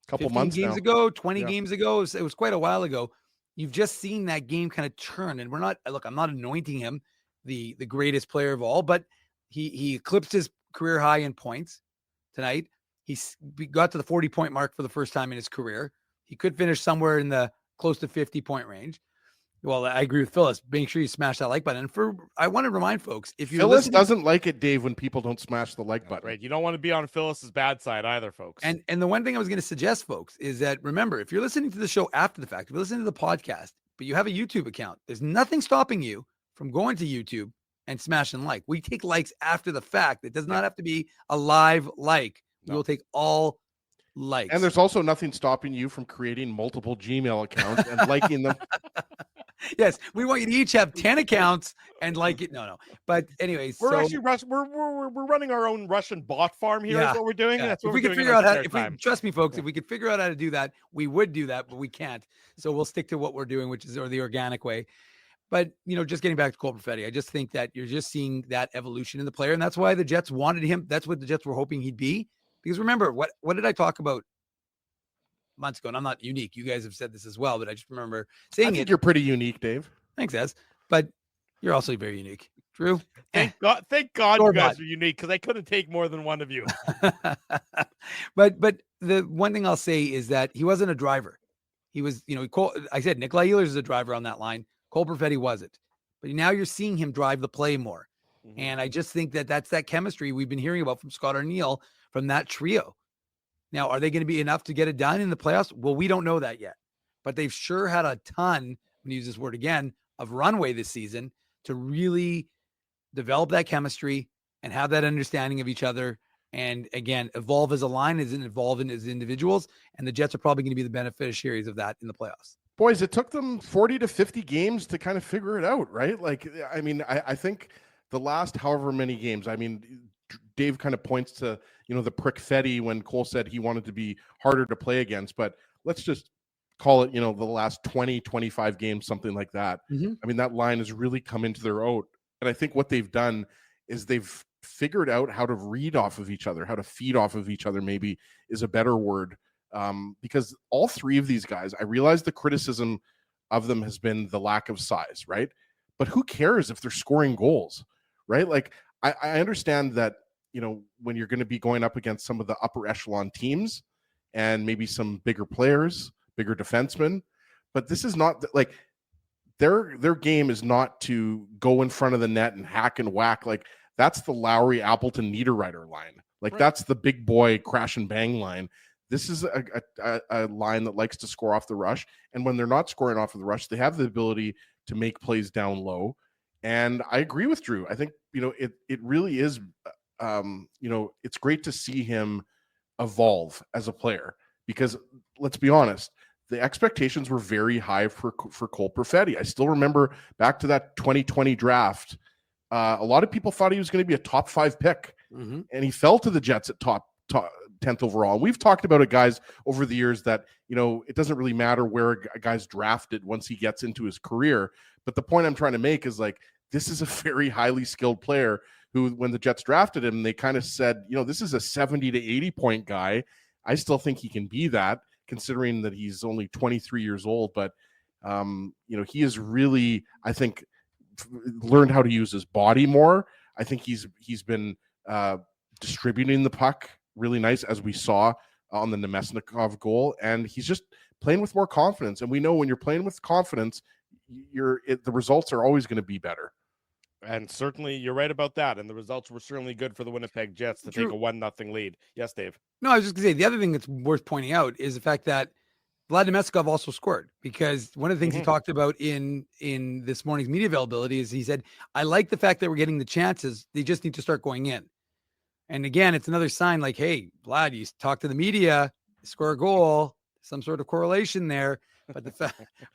a couple months games now. ago, 20 games ago. It was quite a while ago. You've just seen that game kind of turn. And I'm not anointing him the greatest player of all, but he eclipsed his career high in points tonight. He got to the 40-point mark for the first time in his career. He could finish somewhere in the close to 50-point range. Well, I agree with Phyllis. Make sure you smash that like button. And I want to remind folks, if you Phyllis doesn't like it, Dave, when people don't smash the like button. Right. You don't want to be on Phyllis's bad side either, folks. And the one thing I was going to suggest, folks, is that, remember, if you're listening to the show after the fact, if you're listening to the podcast, but you have a YouTube account, there's nothing stopping you from going to YouTube and smash and like. We take likes after the fact. It does not have to be a live like. We will take all likes. And there's also nothing stopping you from creating multiple Gmail accounts and liking them. Yes, we want you to each have 10 accounts and like it. No. But anyways, we're running our own Russian bot farm here. Is what we're doing. Yeah. That's what if we're we could doing figure out how, trust me, folks, if we could figure out how to do that, we would do that, but we can't. So we'll stick to what we're doing, which is the organic way. But, just getting back to Cole Perfetti, I just think that you're just seeing that evolution in the player. And that's why the Jets wanted him. That's what the Jets were hoping he'd be. Because remember, what did I talk about months ago? And I'm not unique. You guys have said this as well, but I just remember saying I think you're pretty unique, Dave. Thanks, Ez. But you're also very unique. Drew? Thank God you guys are unique, because I couldn't take more than one of you. But the one thing I'll say is that he wasn't a driver. He was, I said Nikolai Ehlers is a driver on that line. Cole Perfetti wasn't. But now you're seeing him drive the play more. Mm-hmm. And I just think that's that chemistry we've been hearing about from Scott Arniel, from that trio. Now, are they going to be enough to get it done in the playoffs? Well, we don't know that yet. But they've sure had a ton, I'm going to use this word again, of runway this season to really develop that chemistry and have that understanding of each other. And again, evolve as a line, isn't evolving as individuals. And the Jets are probably going to be the beneficiaries of that in the playoffs. Boys, it took them 40 to 50 games to kind of figure it out, right? I think the last however many games, Dave kind of points to, the Perfetti when Cole said he wanted to be harder to play against, but let's just call it, the last 20, 25 games, something like that. Mm-hmm. That line has really come into their own. And I think what they've done is they've figured out how to read off of each other, how to feed off of each other, maybe is a better word. Because all 3 of these guys, I realize the criticism of them has been the lack of size, right? But who cares if they're scoring goals, right? Like, I understand that, when you're going to be going up against some of the upper echelon teams and maybe some bigger players, bigger defensemen, but this is not like their game is not to go in front of the net and hack and whack. Like, that's the Lowry, Appleton, Niederreiter line. Like that's the big boy crash and bang line. This is a line that likes to score off the rush. And when they're not scoring off of the rush, they have the ability to make plays down low. And I agree with Drew. I think, it really is, it's great to see him evolve as a player, because let's be honest, the expectations were very high for Cole Perfetti. I still remember back to that 2020 draft. A lot of people thought he was going to be a top 5 pick, and he fell to the Jets at top 10th overall. And we've talked about it, guys, over the years that, it doesn't really matter where a guy's drafted once he gets into his career. But the point I'm trying to make is, like, this is a very highly skilled player who, when the Jets drafted him, they kind of said, this is a 70 to 80 point guy. I still think he can be that, considering that he's only 23 years old. But, he has really, I think, learned how to use his body more. I think he's been distributing the puck really nice, as we saw on the Nemesnikov goal, and he's just playing with more confidence. And we know when you're playing with confidence, the results are always going to be better. And certainly you're right about that. And the results were certainly good for the Winnipeg Jets to take a 1-0 lead. Yes, Dave. No, I was just going to say, the other thing that's worth pointing out is the fact that Vlad Nemesnikov also scored, because one of the things he talked about in this morning's media availability is he said, I like the fact that we're getting the chances. They just need to start going in. And again, it's another sign like, hey, Vlad, you talk to the media, score a goal, some sort of correlation there. But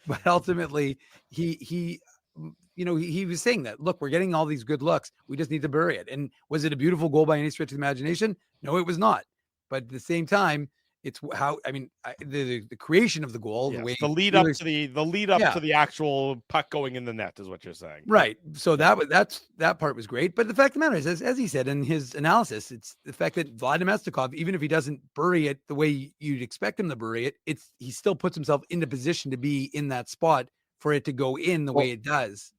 but ultimately he was saying that, look, we're getting all these good looks. We just need to bury it. And was it a beautiful goal by any stretch of the imagination? No, it was not. But at the same time, it's how, the creation of the goal, yes, the way the lead up to the actual puck going in the net is what you're saying. Right. So that part was great. But the fact of the matter is, as he said in his analysis, it's the fact that Vlad Nemesnikov, even if he doesn't bury it the way you'd expect him to bury it, he still puts himself into position to be in that spot for it to go in the way it does.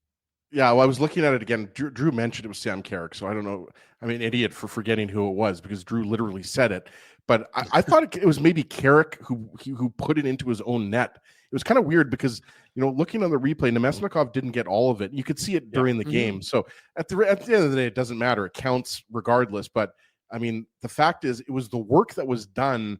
Yeah, well, I was looking at it again. Drew mentioned it was Sam Carrick, so I don't know. I'm an idiot for forgetting who it was, because Drew literally said it. But I thought it was maybe Carrick who put it into his own net. It was kind of weird because, looking on the replay, Nemesnikov didn't get all of it. You could see it during the game. So at the end of the day, it doesn't matter. It counts regardless. But, the fact is, it was the work that was done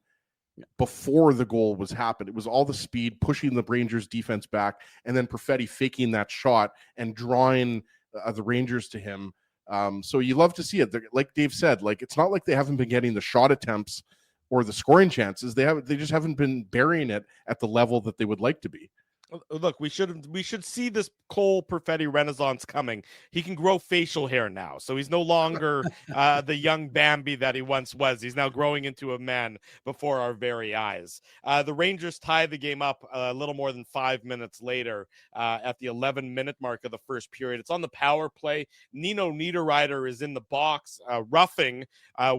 before the goal was happened. It was all the speed, pushing the Rangers defense back, and then Perfetti faking that shot and drawing the Rangers to him. So you love to see it. Like Dave said, like, it's not like they haven't been getting the shot attempts or the scoring chances. They just haven't been burying it at the level that they would like to be. Look, we should see this Cole Perfetti renaissance coming. He can grow facial hair now, so he's no longer the young Bambi that he once was. He's now growing into a man before our very eyes. The Rangers tie the game up a little more than 5 minutes later at the 11-minute mark of the first period. It's on the power play. Nino Niederreiter is in the box, roughing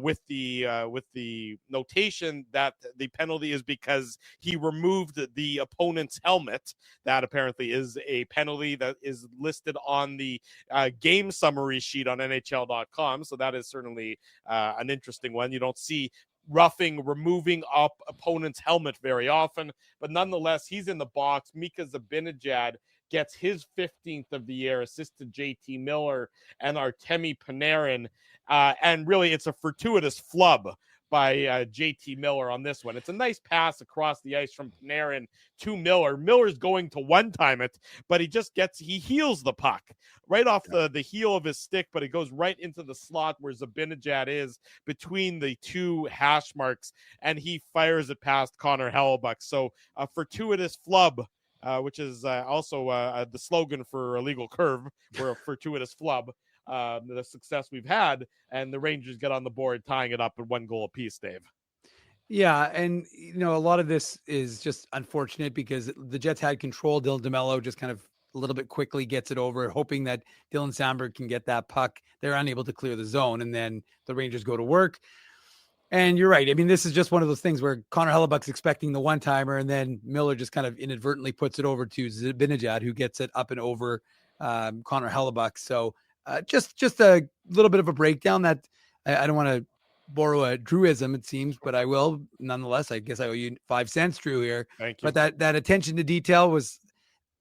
with the notation that the penalty is because he removed the opponent's helmet. That apparently is a penalty that is listed on the game summary sheet on NHL.com. So that is certainly an interesting one. You don't see roughing removing up opponent's helmet very often, but nonetheless, he's in the box. Mika Zibanejad gets his 15th of the year, assist to JT Miller and Artemi Panarin. And really, it's a fortuitous flub by JT Miller on this one. It's a nice pass across the ice from Panarin to Miller. Miller's going to one-time it, but he heels the puck right off the heel of his stick, but it goes right into the slot where Zibanejad is between the two hash marks, and he fires it past Connor Hellebuck. So a fortuitous flub, which is also the slogan for Illegal Curve, or a fortuitous flub. The success we've had, and the Rangers get on the board tying it up at 1 goal apiece, Dave. Yeah, and a lot of this is just unfortunate because the Jets had control. Dylan DeMello just kind of a little bit quickly gets it over, hoping that Dylan Samberg can get that puck. They're unable to clear the zone, and then the Rangers go to work. And you're right. This is just one of those things where Connor Hellebuck's expecting the one-timer, and then Miller just kind of inadvertently puts it over to Zibanejad, who gets it up and over Connor Hellebuck. So just a little bit of a breakdown that I don't want to borrow a Drewism, it seems, but I will nonetheless. I guess I owe you 5 cents, Drew, here. Thank you. But that attention to detail was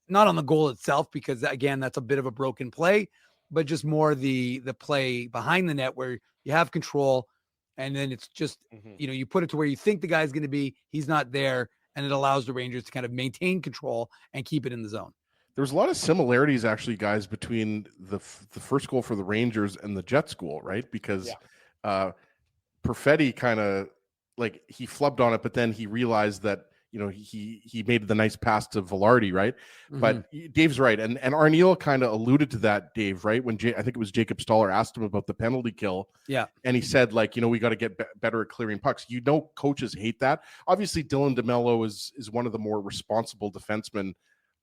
not on the goal itself, because again, that's a bit of a broken play, but just more the play behind the net where you have control. And then it's just, Mhm. you put it to where you think the guy's going to be, he's not there. And it allows the Rangers to kind of maintain control and keep it in the zone. There was a lot of similarities, actually, guys, between the first goal for the Rangers and the Jets goal, right? Because Perfetti kind of like he flubbed on it, but then he realized that he made the nice pass to Velarde, right? Mm-hmm. But Dave's right, and Arniel kind of alluded to that, Dave, right? When I think it was Jacob Stoller asked him about the penalty kill, and he said like, we got to get better at clearing pucks. Coaches hate that. Obviously, Dylan DeMello is one of the more responsible defensemen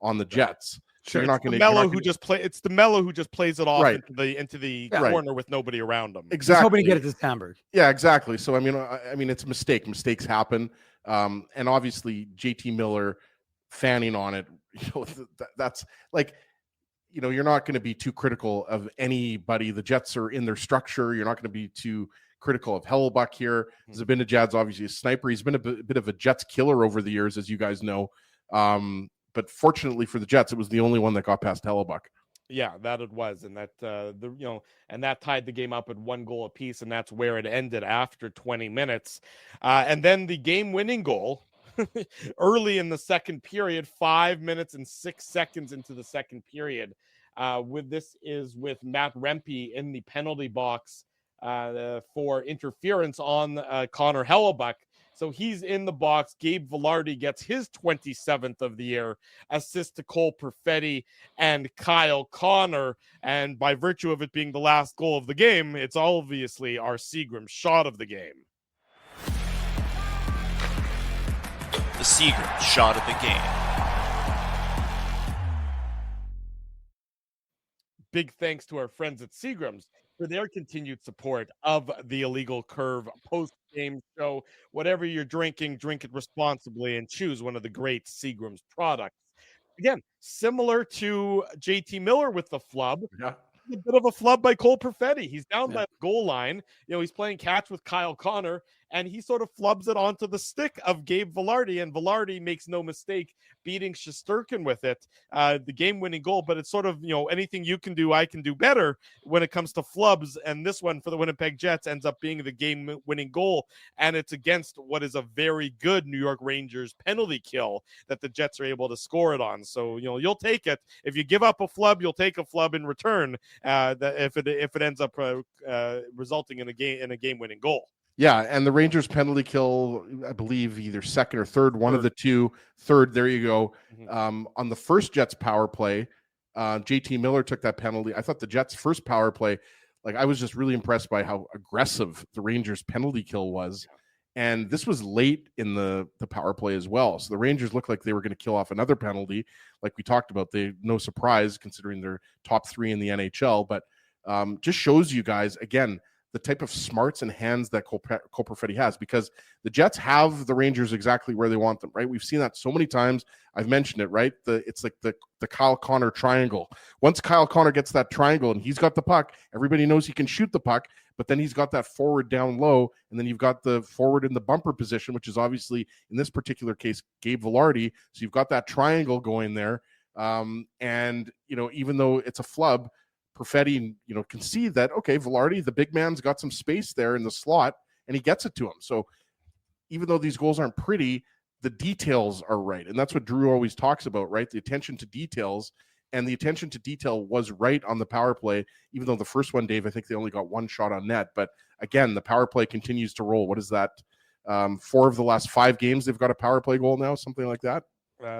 on the Jets. So you're not going to Mello who just play. It's the Mello who just plays it off Right. into the Yeah. corner with nobody around him. Exactly. He's hoping to get it to Stamberg. Yeah, exactly. So I mean, it's a mistake. Mistakes happen, and obviously JT Miller fanning on it. That's like, you're not going to be too critical of anybody. The Jets are in their structure. You're not going to be too critical of Hellebuck here. Zibanejad's obviously a sniper. He's been a bit of a Jets killer over the years, as you guys know. But fortunately for the Jets, it was the only one that got past Hellebuck. Yeah, that it was, and that and that tied the game up at 1 goal apiece, and that's where it ended after 20 minutes. And then the game-winning goal early in the second period, 5 minutes and 6 seconds into the second period. With Matt Rempe in the penalty box for interference on Connor Hellebuck. So he's in the box. Gabe Velarde gets his 27th of the year, assist to Cole Perfetti and Kyle Connor. And by virtue of it being the last goal of the game, it's obviously our Seagram shot of the game. The Seagram shot of the game. Big thanks to our friends at Seagram's for their continued support of the Illegal Curve post-game show. Whatever you're drinking, drink it responsibly and choose one of the great Seagram's products. Again, similar to JT Miller with the flub. Yeah. A bit of a flub by Cole Perfetti. He's down by the goal line. He's playing catch with Kyle Connor, and he sort of flubs it onto the stick of Gabe Velarde, and Velarde makes no mistake beating Shesterkin with it, the game-winning goal. But it's sort of, anything you can do, I can do better when it comes to flubs, and this one for the Winnipeg Jets ends up being the game-winning goal, and it's against what is a very good New York Rangers penalty kill that the Jets are able to score it on. So, you'll take it. If you give up a flub, you'll take a flub in return. If it ends up resulting in a game-winning goal. Yeah, and the Rangers penalty kill, I believe either second or third, one of the two. Third, there you go. On the first Jets power play, JT Miller took that penalty. I thought the Jets' first power play, I was just really impressed by how aggressive the Rangers penalty kill was. And this was late in the power play as well. So the Rangers looked like they were going to kill off another penalty, like we talked about. No surprise considering they're top 3 in the NHL, but just shows you guys, again, the type of smarts and hands that Cole Perfetti has, because the Jets have the Rangers exactly where they want them, right? We've seen that so many times. I've mentioned it, right? It's like the Kyle Connor triangle. Once Kyle Connor gets that triangle and he's got the puck, everybody knows he can shoot the puck, but then he's got that forward down low, and then you've got the forward in the bumper position, which is obviously, in this particular case, Gabe Velarde. So you've got that triangle going there. And, even though it's a flub, Perfetti, can see that, okay, Velarde, the big man's got some space there in the slot, and he gets it to him. So even though these goals aren't pretty, the details are right. And that's what Drew always talks about, right? The attention to details. And the attention to detail was right on the power play, even though the first one, Dave, I think they only got one shot on net. But again, the power play continues to roll. What is that? 4 of the last 5 games, they've got a power play goal now, something like that.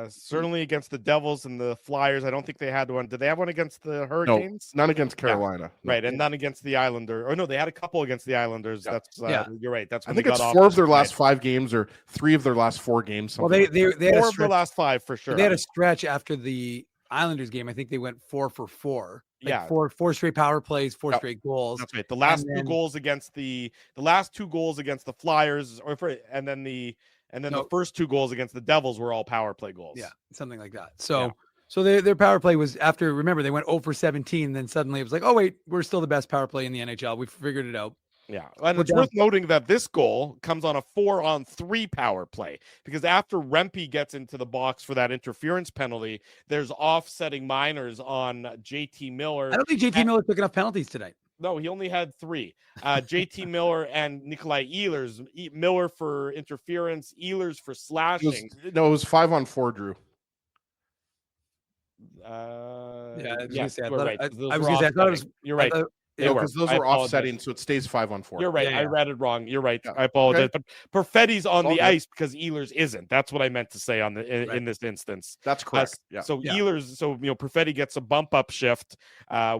Certainly against the Devils and the Flyers. I don't think they had one. Did they have one against the Hurricanes? No, none against Carolina. Yeah. Right, and none against the Islanders. Or no, they had a couple against the Islanders. Yeah. That's you're right. That's when I think they it's got 4 of their last 5 games, or 3 of their last 4 games. Well, they had 4 of the last 5 for sure. They had a stretch after the Islanders game. I think they went 4 for 4. Four straight power plays, 4 straight goals. That's right. The last 2 goals against the last 2 goals against the Flyers, and then the first 2 goals against the Devils were all power play goals. Yeah, something like that. So their power play was after. Remember, they went 0 for 17. Then suddenly it was like, oh wait, we're still the best power play in the NHL. We figured it out. Yeah, and it's worth noting that this goal comes on a 4-on-3 power play, because after Rempe gets into the box for that interference penalty, there's offsetting minors on JT Miller. I don't think JT Miller took enough penalties tonight. No, he only had 3. JT Miller and Nikolai Ehlers. Miller for interference, Ehlers for slashing. It was 5-on-4, Drew. Yeah, I was Yes, gonna say, you're right. I was gonna say, I thought it was. You're right. They were. Because those I were apologize. offsetting, so it stays 5-on-4. You're right. Yeah, I yeah. read it wrong. You're right. Yeah. I apologize. Okay. But Perfetti's on It's all the good. ice because Ehlers isn't. That's what I meant to say in this instance. That's correct. Yeah. So Yeah. Ehlers, Perfetti gets a bump up shift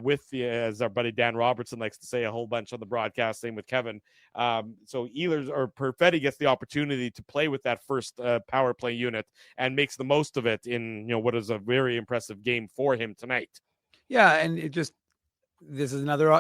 with as our buddy Dan Robertson likes to say a whole bunch on the broadcast. Same with Kevin. So Ehlers or Perfetti gets the opportunity to play with that first power play unit and makes the most of it in what is a very impressive game for him tonight. Yeah, and this is another.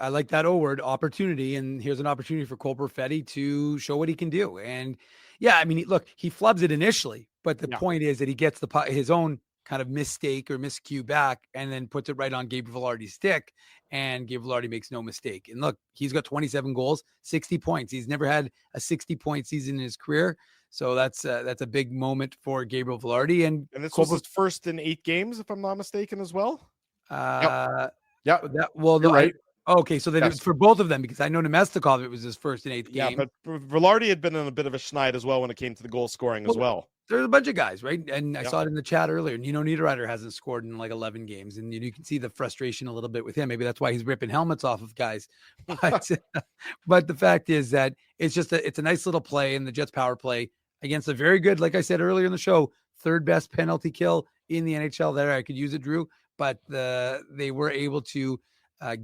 I like that O word, opportunity, and here's an opportunity for Cole Perfetti to show what he can do. And yeah, I mean, look, he flubs it initially, but the point is that he gets his own kind of mistake or miscue back, and then puts it right on Gabriel Velarde's stick, and Gabriel Velarde makes no mistake. And look, he's got 27 goals, 60 points. He's never had a 60-point season in his career. So that's a big moment for Gabriel Velarde. And this was his first in 8 games, if I'm not mistaken, as well. Yeah. Right. Okay, so then for both of them, because I know Nemestikov, it was his first in 8th game. Yeah, but Velarde had been in a bit of a schneid as well when it came to the goal scoring as well. There's a bunch of guys, right? And I saw it in the chat earlier. Nino Niederreiter hasn't scored in like 11 games, and you can see the frustration a little bit with him. Maybe that's why he's ripping helmets off of guys. But the fact is that it's a nice little play in the Jets power play against a very good, like I said earlier in the show, 3rd best penalty kill in the NHL. There, I could use it, Drew, but they were able to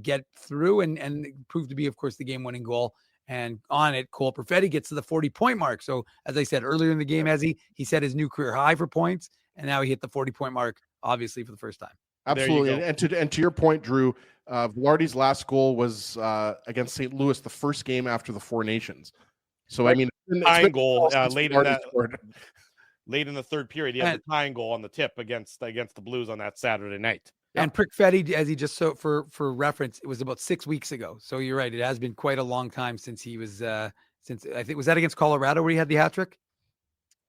get through and proved to be, of course, the game-winning goal. And on it, Cole Perfetti gets to the 40-point mark. So, as I said earlier in the game, he set his new career high for points, and now he hit the 40-point mark, obviously, for the first time. Absolutely. And to your point, Drew, Velarde's last goal was against St. Louis, the first game after the Four Nations. So, I mean, tying goal late in the 3rd period. He had the tying goal on the tip against the Blues on that Saturday night. And Perfetti, as he just for reference, it was about 6 weeks ago. So you're right; it has been quite a long time since he was. Since I think was that against Colorado where he had the hat trick.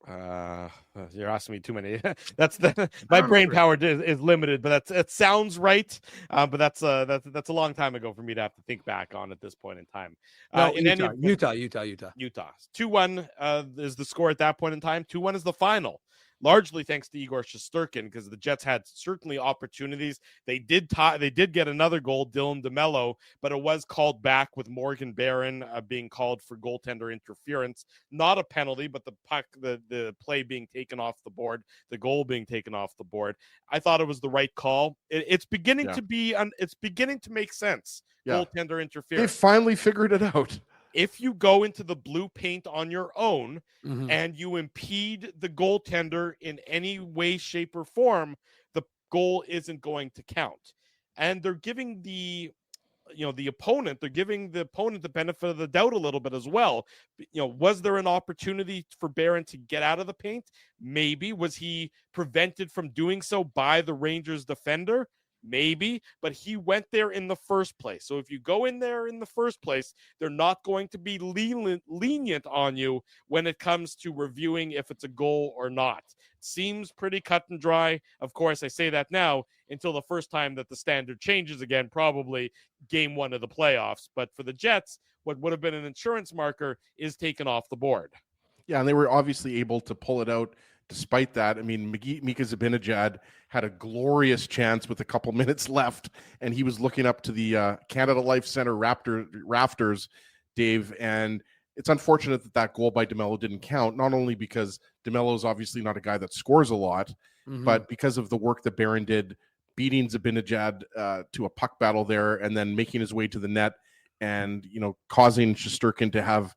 You're asking me too many. That's my brain power is limited, but it sounds right. But that's a long time ago for me to have to think back on at this point in time. Utah. 2-1 is the score at that point in time. 2-1 is the final. Largely thanks to Igor Shesterkin, because the Jets had certainly opportunities. They did get another goal, Dylan DeMello, but it was called back with Morgan Barron being called for goaltender interference. Not a penalty, but the puck, the play being taken off the board, the goal being taken off the board. I thought it was the right call. It's beginning to make sense. Yeah. Goaltender interference. They finally figured it out. If you go into the blue paint on your own and you impede the goaltender in any way, shape, or form, the goal isn't going to count. And they're giving the opponent the benefit of the doubt a little bit as well. Was there an opportunity for Barron to get out of the paint? Maybe. Was he prevented from doing so by the Rangers defender? Maybe, but he went there in the first place. So if you go in there in the first place, they're not going to be lenient on you when it comes to reviewing if it's a goal or not. It seems pretty cut and dry. Of course, I say that now until the first time that the standard changes again, probably game 1 of the playoffs. But for the Jets, what would have been an insurance marker is taken off the board. Yeah, and they were obviously able to pull it out. Despite that, I mean, Mika Zibanejad had a glorious chance with a couple minutes left, and he was looking up to the Canada Life Center rafters, Dave, and it's unfortunate that goal by DeMello didn't count, not only because DeMello is obviously not a guy that scores a lot, but because of the work that Barron did, beating Zibanejad to a puck battle there and then making his way to the net and, causing Shesterkin to have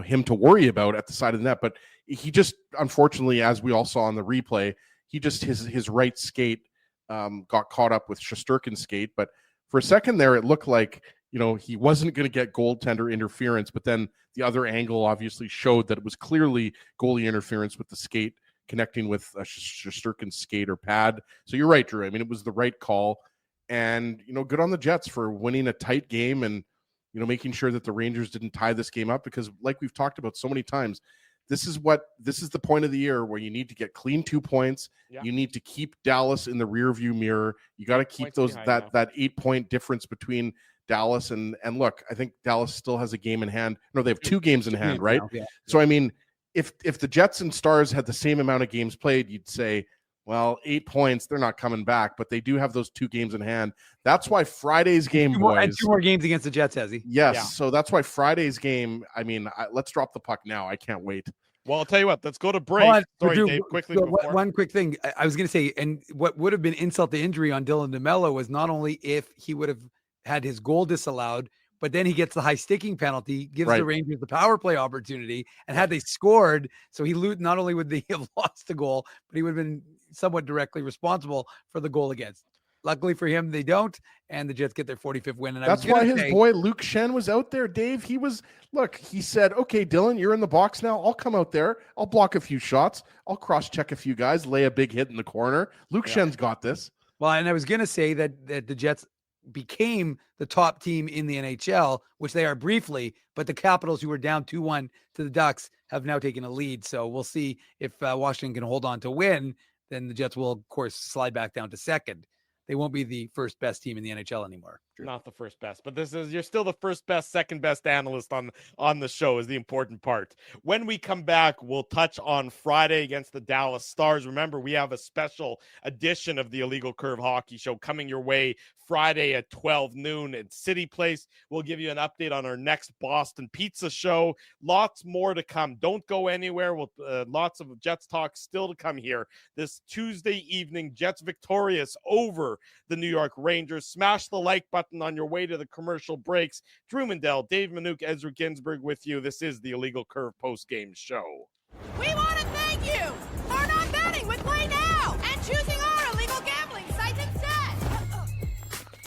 him to worry about at the side of the net. But he just, unfortunately, as we all saw on the replay, he just, his right skate got caught up with Shesterkin's skate. But for a second there, it looked like, he wasn't going to get goaltender interference. But then the other angle obviously showed that it was clearly goalie interference with the skate connecting with Shesterkin's skate or pad. So you're right, Drew. I mean, it was the right call. And, good on the Jets for winning a tight game and, making sure that the Rangers didn't tie this game up, because like we've talked about so many times, this is the point of the year where you need to get clean 2 points. Yeah. You need to keep Dallas in the rear view mirror. You got to keep that 8-point difference between Dallas. And look, I think Dallas still has a game in hand. No, they have 2 games in hand, right? Yeah. So, I mean, if the Jets and Stars had the same amount of games played, you'd say, well, 8 points, they're not coming back, but they do have those 2 games in hand. That's why Friday's game, boys. 2 more games against the Jets, has he? Yes. Yeah. So that's why Friday's game, I mean, let's drop the puck now. I can't wait. Well, I'll tell you what. Let's go to break. Hold on, Sorry, Drew, Dave. Quickly, so before. one quick thing. I was going to say, and what would have been insult to injury on Dylan DeMello was not only if he would have had his goal disallowed, but then he gets the high sticking penalty, gives the Rangers the power play opportunity. And had they scored, so he not only would they have lost the goal, but he would have been somewhat directly responsible for the goal against. Luckily for him, they don't, and the Jets get their 45th win. And that's why his boy Luke Shen was out there, Dave. He said, okay, Dylan, you're in the box now. I'll come out there. I'll block a few shots. I'll cross-check a few guys, lay a big hit in the corner. Luke Shen's got this. Well, and I was going to say that the Jets became the top team in the NHL, which they are briefly, but the Capitals, who were down 2-1 to the Ducks, have now taken a lead. So we'll see if Washington can hold on to win. Then the Jets will, of course, slide back down to second. They won't be the first best team in the NHL anymore. Drew. Not the first best, but you're still the first best, second best analyst on the show is the important part. When we come back, we'll touch on Friday against the Dallas Stars. Remember, we have a special edition of the Illegal Curve Hockey Show coming your way Friday at 12 noon at City Place. We'll give you an update on our next Boston Pizza show. Lots more to come. Don't go anywhere. Lots of Jets talk still to come here. This Tuesday evening, Jets victorious over the New York Rangers. Smash the like button on your way to the commercial breaks. Drew Mandel, Dave Manouk, Ezra Ginsburg with you. This is the Illegal Curve post-game show. We want to thank you for not betting with Play Now and choosing our illegal gambling site instead.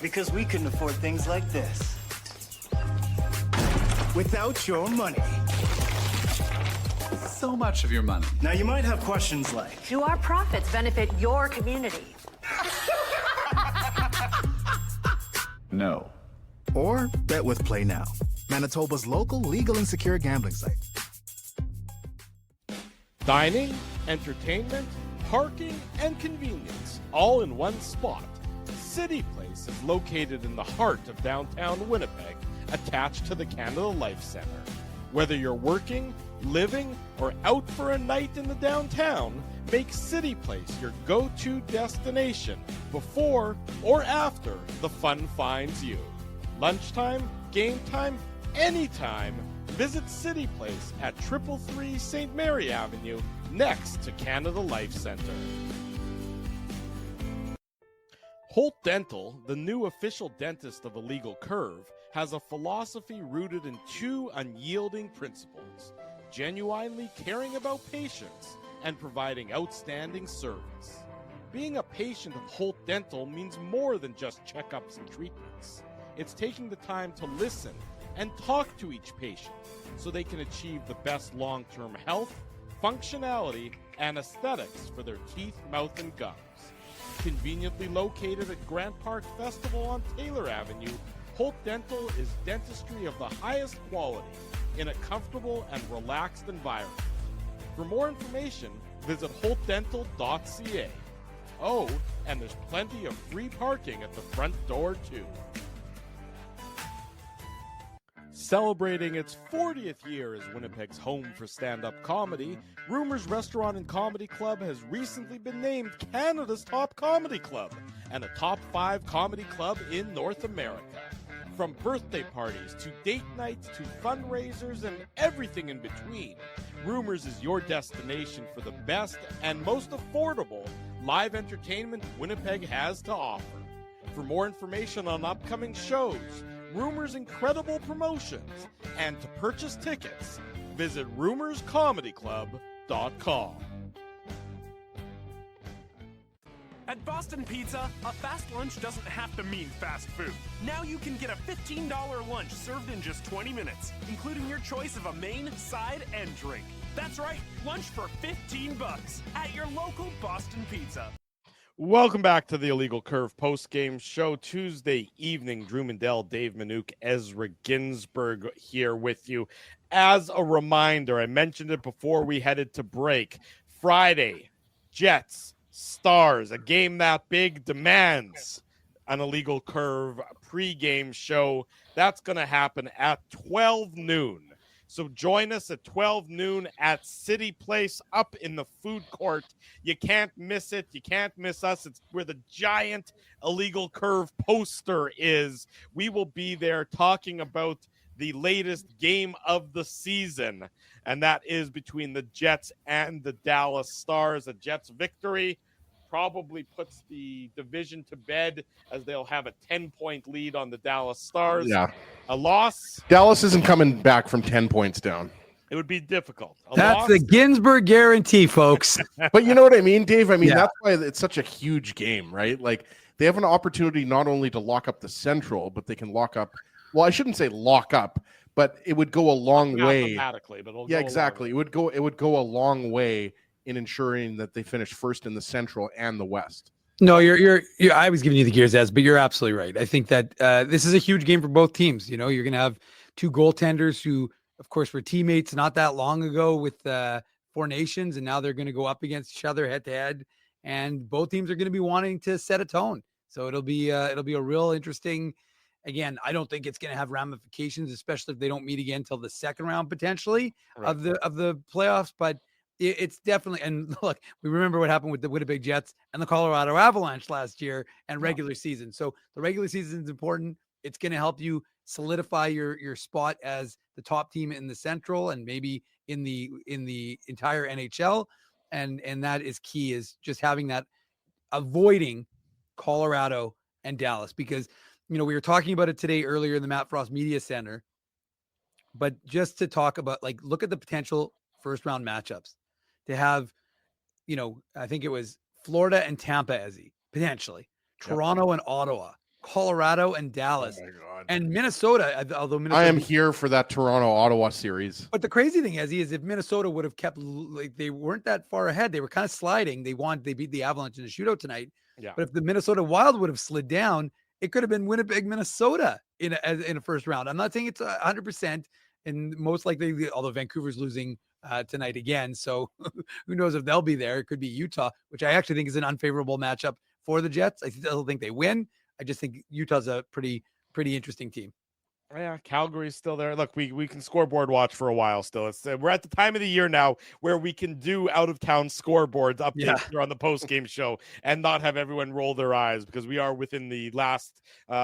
Because we couldn't afford things like this without your money. So much of your money. Now you might have questions like, Do our profits benefit your community? No. or bet with Play Now, Manitoba's local legal and secure gambling site. Dining, entertainment, parking, and convenience, all in one spot. City Place is located in the heart of downtown Winnipeg, attached to the Canada Life Center. Whether you're working, living, or out for a night in the downtown, make City Place your go-to destination before or after the fun finds you. Lunchtime, game time, anytime, visit City Place at 333 St. Mary Avenue, next to Canada Life Center. Holt Dental, the new official dentist of Illegal Curve, has a philosophy rooted in 2 unyielding principles: genuinely caring about patients and providing outstanding service. Being a patient of Holt Dental means more than just checkups and treatments. It's taking the time to listen and talk to each patient so they can achieve the best long-term health, functionality, and aesthetics for their teeth, mouth, and gums. Conveniently located at Grant Park Festival on Taylor Avenue, Holt Dental is dentistry of the highest quality in a comfortable and relaxed environment. For more information, visit holtdental.ca. Oh, and there's plenty of free parking at the front door, too. Celebrating its 40th year as Winnipeg's home for stand-up comedy, Rumors Restaurant and Comedy Club has recently been named Canada's top comedy club and a top 5 comedy club in North America. From birthday parties to date nights to fundraisers and everything in between, Rumors is your destination for the best and most affordable live entertainment Winnipeg has to offer. For more information on upcoming shows, Rumors' incredible promotions, and to purchase tickets, visit rumorscomedyclub.com. At Boston Pizza, a fast lunch doesn't have to mean fast food. Now you can get a $15 lunch served in just 20 minutes, including your choice of a main, side, and drink. That's right, lunch for $15 at your local Boston Pizza. Welcome back to the Illegal Curve post-game show. Tuesday evening, Drew Mandel, Dave Manouk, Ezra Ginsburg here with you. As a reminder, I mentioned it before we headed to break. Friday, Jets, Stars, a game that big demands an Illegal Curve pregame show. That's going to happen at 12 noon. So join us at 12 noon at City Place up in the food court. You can't miss it. You can't miss us. It's where the giant Illegal Curve poster is. We will be there talking about the latest game of the season, and that is between the Jets and the Dallas Stars. A Jets victory probably puts the division to bed, as they'll have a 10-point lead on the Dallas Stars. Yeah. A loss, Dallas isn't coming back from 10 points down. it would be difficult. That's the Ginsburg guarantee, folks. But you know what I mean, Dave? I mean, Yeah. that's why it's such a huge game, right? Like, they have an opportunity not only to lock up the Central, but they can lock up, well, I shouldn't say lock up, but it would go a long way. Mathematically, but it'll Yeah, go a long exactly. way. It would go a long way in ensuring that they finish first in the Central and the West. No, you're I was giving you the gears, Ez, but you're absolutely right. I think that this is a huge game for both teams. You know, you're going to have two goaltenders who, of course, were teammates not that long ago with Four Nations, and now they're going to go up against each other head to head. And both teams are going to be wanting to set a tone. So it'll be a real interesting. Again, I don't think it's going to have ramifications, especially if they don't meet again till the second round potentially of the playoffs. But it's definitely, and look, we remember what happened with the Winnipeg Jets and the Colorado Avalanche last year and regular season. So the regular season is important. It's going to help you solidify your spot as the top team in the Central and maybe in the entire NHL. And that is key, is just having that, avoiding Colorado and Dallas, because, you know, we were talking about it today earlier in the Matt Frost Media Center, but just to talk about, like, look at the potential first round matchups to have, you know, I think it was Florida and Tampa, Ezzy, potentially Toronto and Ottawa, Colorado and Dallas, and Minnesota. Although Minnesota, I am here for that Toronto-Ottawa series. But the crazy thing, Ezzy, is if Minnesota would have kept, like, they weren't that far ahead, they were kind of sliding. They beat the Avalanche in a shootout tonight. Yeah. But if the Minnesota Wild would have slid down, it could have been Winnipeg, Minnesota in a first round. I'm not saying it's 100%, and most likely, although Vancouver's losing tonight again, so who knows if they'll be there. It could be Utah, which I actually think is an unfavorable matchup for the Jets. I still think they win. I just think Utah's a pretty interesting team. Yeah, Calgary's still there. Look, we can scoreboard watch for a while still. It's we're at the time of the year now where we can do out of town scoreboards updates here on the post game show and not have everyone roll their eyes, because we are within the last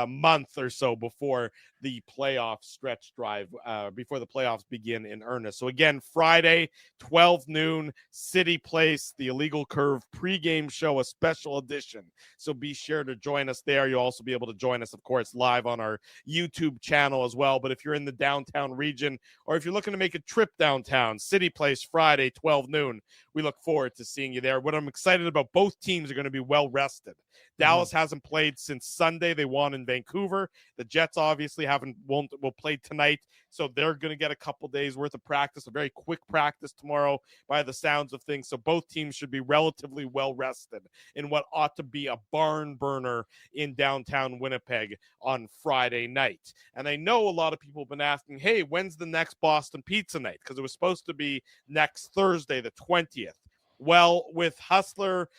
month or so before the playoff stretch drive, before the playoffs begin in earnest. So again, Friday, 12 noon, City Place, the Illegal Curve pregame show, a special edition. So be sure to join us there. You'll also be able to join us, of course, live on our YouTube channel as well. But if you're in the downtown region, or if you're looking to make a trip downtown, City Place, Friday, 12 noon, we look forward to seeing you there. What I'm excited about, both teams are going to be well rested. Dallas hasn't played since Sunday. They won in Vancouver. The Jets obviously will play tonight, so they're going to get a couple days worth of practice, a very quick practice tomorrow by the sounds of things. So both teams should be relatively well rested in what ought to be a barn burner in downtown Winnipeg on Friday night. And I know a lot of people have been asking, hey, when's the next Boston Pizza Night? Because it was supposed to be next Thursday, the 20th. Well, with Hustler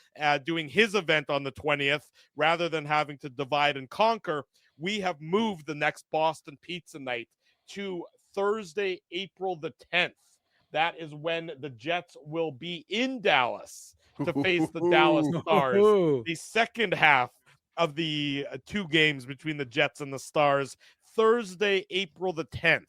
doing his event on the 20th, rather than having to divide and conquer, we have moved the next Boston Pizza Night to Thursday, April the 10th. That is when the Jets will be in Dallas to face the Dallas Stars. The second half of the two games between the Jets and the Stars, Thursday, April the 10th.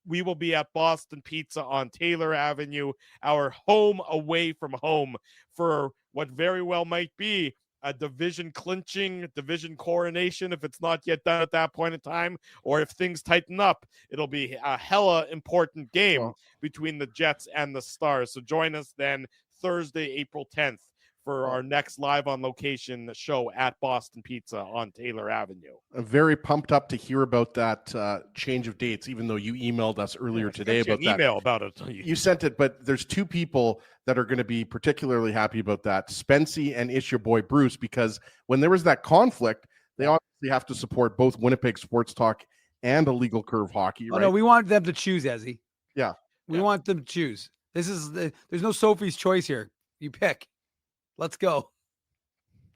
We will be at Boston Pizza on Taylor Avenue, our home away from home, for what very well might be a division coronation, if it's not yet done at that point in time, or if things tighten up, it'll be a hella important game between the Jets and the Stars. So join us then Thursday, April 10th for our next live on location show at Boston Pizza on Taylor Avenue. I'm very pumped up to hear about that change of dates, even though you emailed us earlier today about that. Email about it. You sent it, but there's two people that are going to be particularly happy about that, Spency and It's Your Boy Bruce, because when there was that conflict, they obviously have to support both Winnipeg Sports Talk and Illegal Curve Hockey. Oh, no, we want them to choose, Ezzy. Yeah. We want them to choose. There's no Sophie's choice here. You pick. Let's go.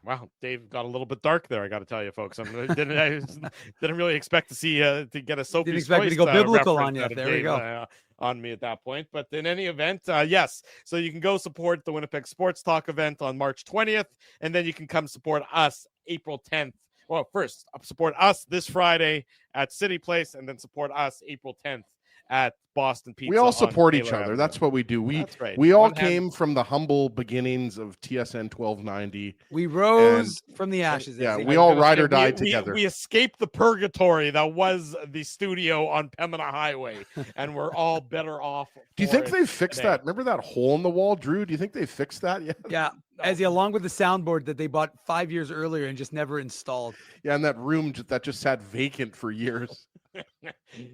Wow, Dave got a little bit dark there. I got to tell you, folks. I didn't really expect to see to get a Sophie's Didn't expect me to Choice, go biblical reference on you. out of There we Dave, go. On me at that point. But in any event, yes. So you can go support the Winnipeg Sports Talk event on March 20th, and then you can come support us April 10th. Well, first support us this Friday at City Place, and then support us April 10th at Boston Pizza. We all support each Taylor other. Avenue. That's what we do. That's right. We all One hand- came from the humble beginnings of TSN 1290. We rose from the ashes. Yeah, as they we go. all ride or die we together. We escaped the purgatory that was the studio on Pembina Highway, and we're all better off. Do you for think it they fixed today. that? Remember that hole in the wall, Drew? Do you think they fixed that yet? Yeah, along with the soundboard that they bought 5 years earlier and just never installed. Yeah, and that room that just sat vacant for years.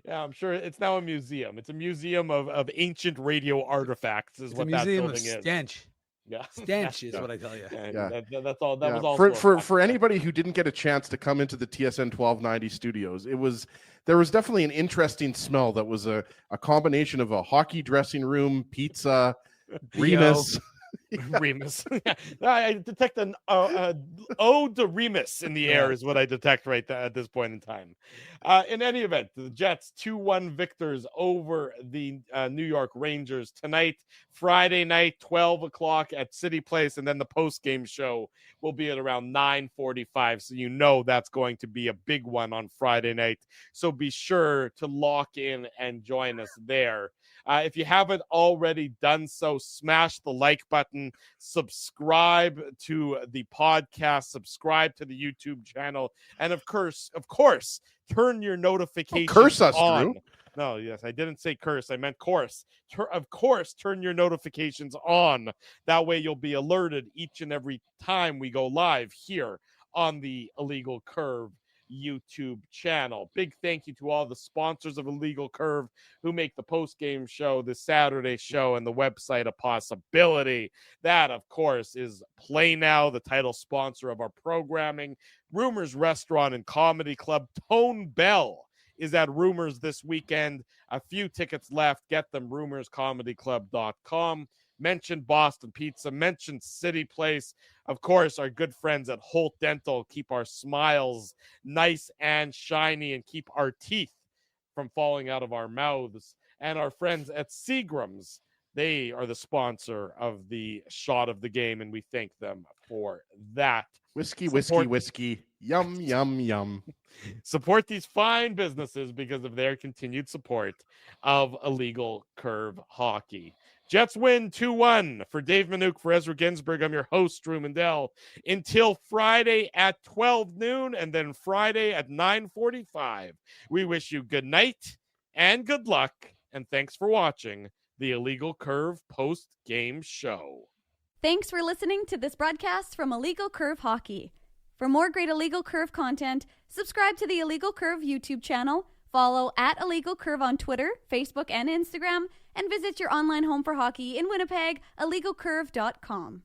Yeah, I'm sure it's now a museum. It's a museum of ancient radio artifacts. Is It's what a that museum building of is. stench. Yeah, Stench is what I tell you. Yeah, that's all. That Yeah, was all for anybody who didn't get a chance to come into the TSN 1290 studios. There was definitely an interesting smell that was a combination of a hockey dressing room, pizza, Remus. Remus. I detect an ode to Remus in the air is what I detect at this point in time. In any event, the Jets 2-1 victors over the New York Rangers tonight, Friday night, 12 o'clock at City Place, and then the post-game show will be at around 9:45. So you know that's going to be a big one on Friday night. So be sure to lock in and join us there. If you haven't already done so, smash the like button, subscribe to the podcast, subscribe to the YouTube channel, and of course, turn your notifications curse us, on. Drew. No, yes, I didn't say curse. I meant course. Of course, turn your notifications on. That way you'll be alerted each and every time we go live here on the Illegal Curve YouTube channel. Big thank you to all the sponsors of Illegal Curve who make the post-game show, the Saturday show, and the website a possibility. That, of course, is Play Now, the title sponsor of our programming. Rumors Restaurant and Comedy Club. Tone Bell is at Rumors this weekend. A few tickets left. Get them, rumorscomedyclub.com. Mention Boston Pizza. Mention City Place. Of course, our good friends at Holt Dental keep our smiles nice and shiny and keep our teeth from falling out of our mouths. And our friends at Seagram's, they are the sponsor of the shot of the game, and we thank them for that. Whiskey. Yum, yum, yum. Support these fine businesses because of their continued support of Illegal Curve Hockey. Jets win 2-1. For Dave Manouk, for Ezra Ginsburg, I'm your host, Drew Mandel. Until Friday at 12 noon and then Friday at 9:45. We wish you good night and good luck. And thanks for watching the Illegal Curve post-game show. Thanks for listening to this broadcast from Illegal Curve Hockey. For more great Illegal Curve content, subscribe to the Illegal Curve YouTube channel, follow at Illegal Curve on Twitter, Facebook, and Instagram, and visit your online home for hockey in Winnipeg, illegalcurve.com.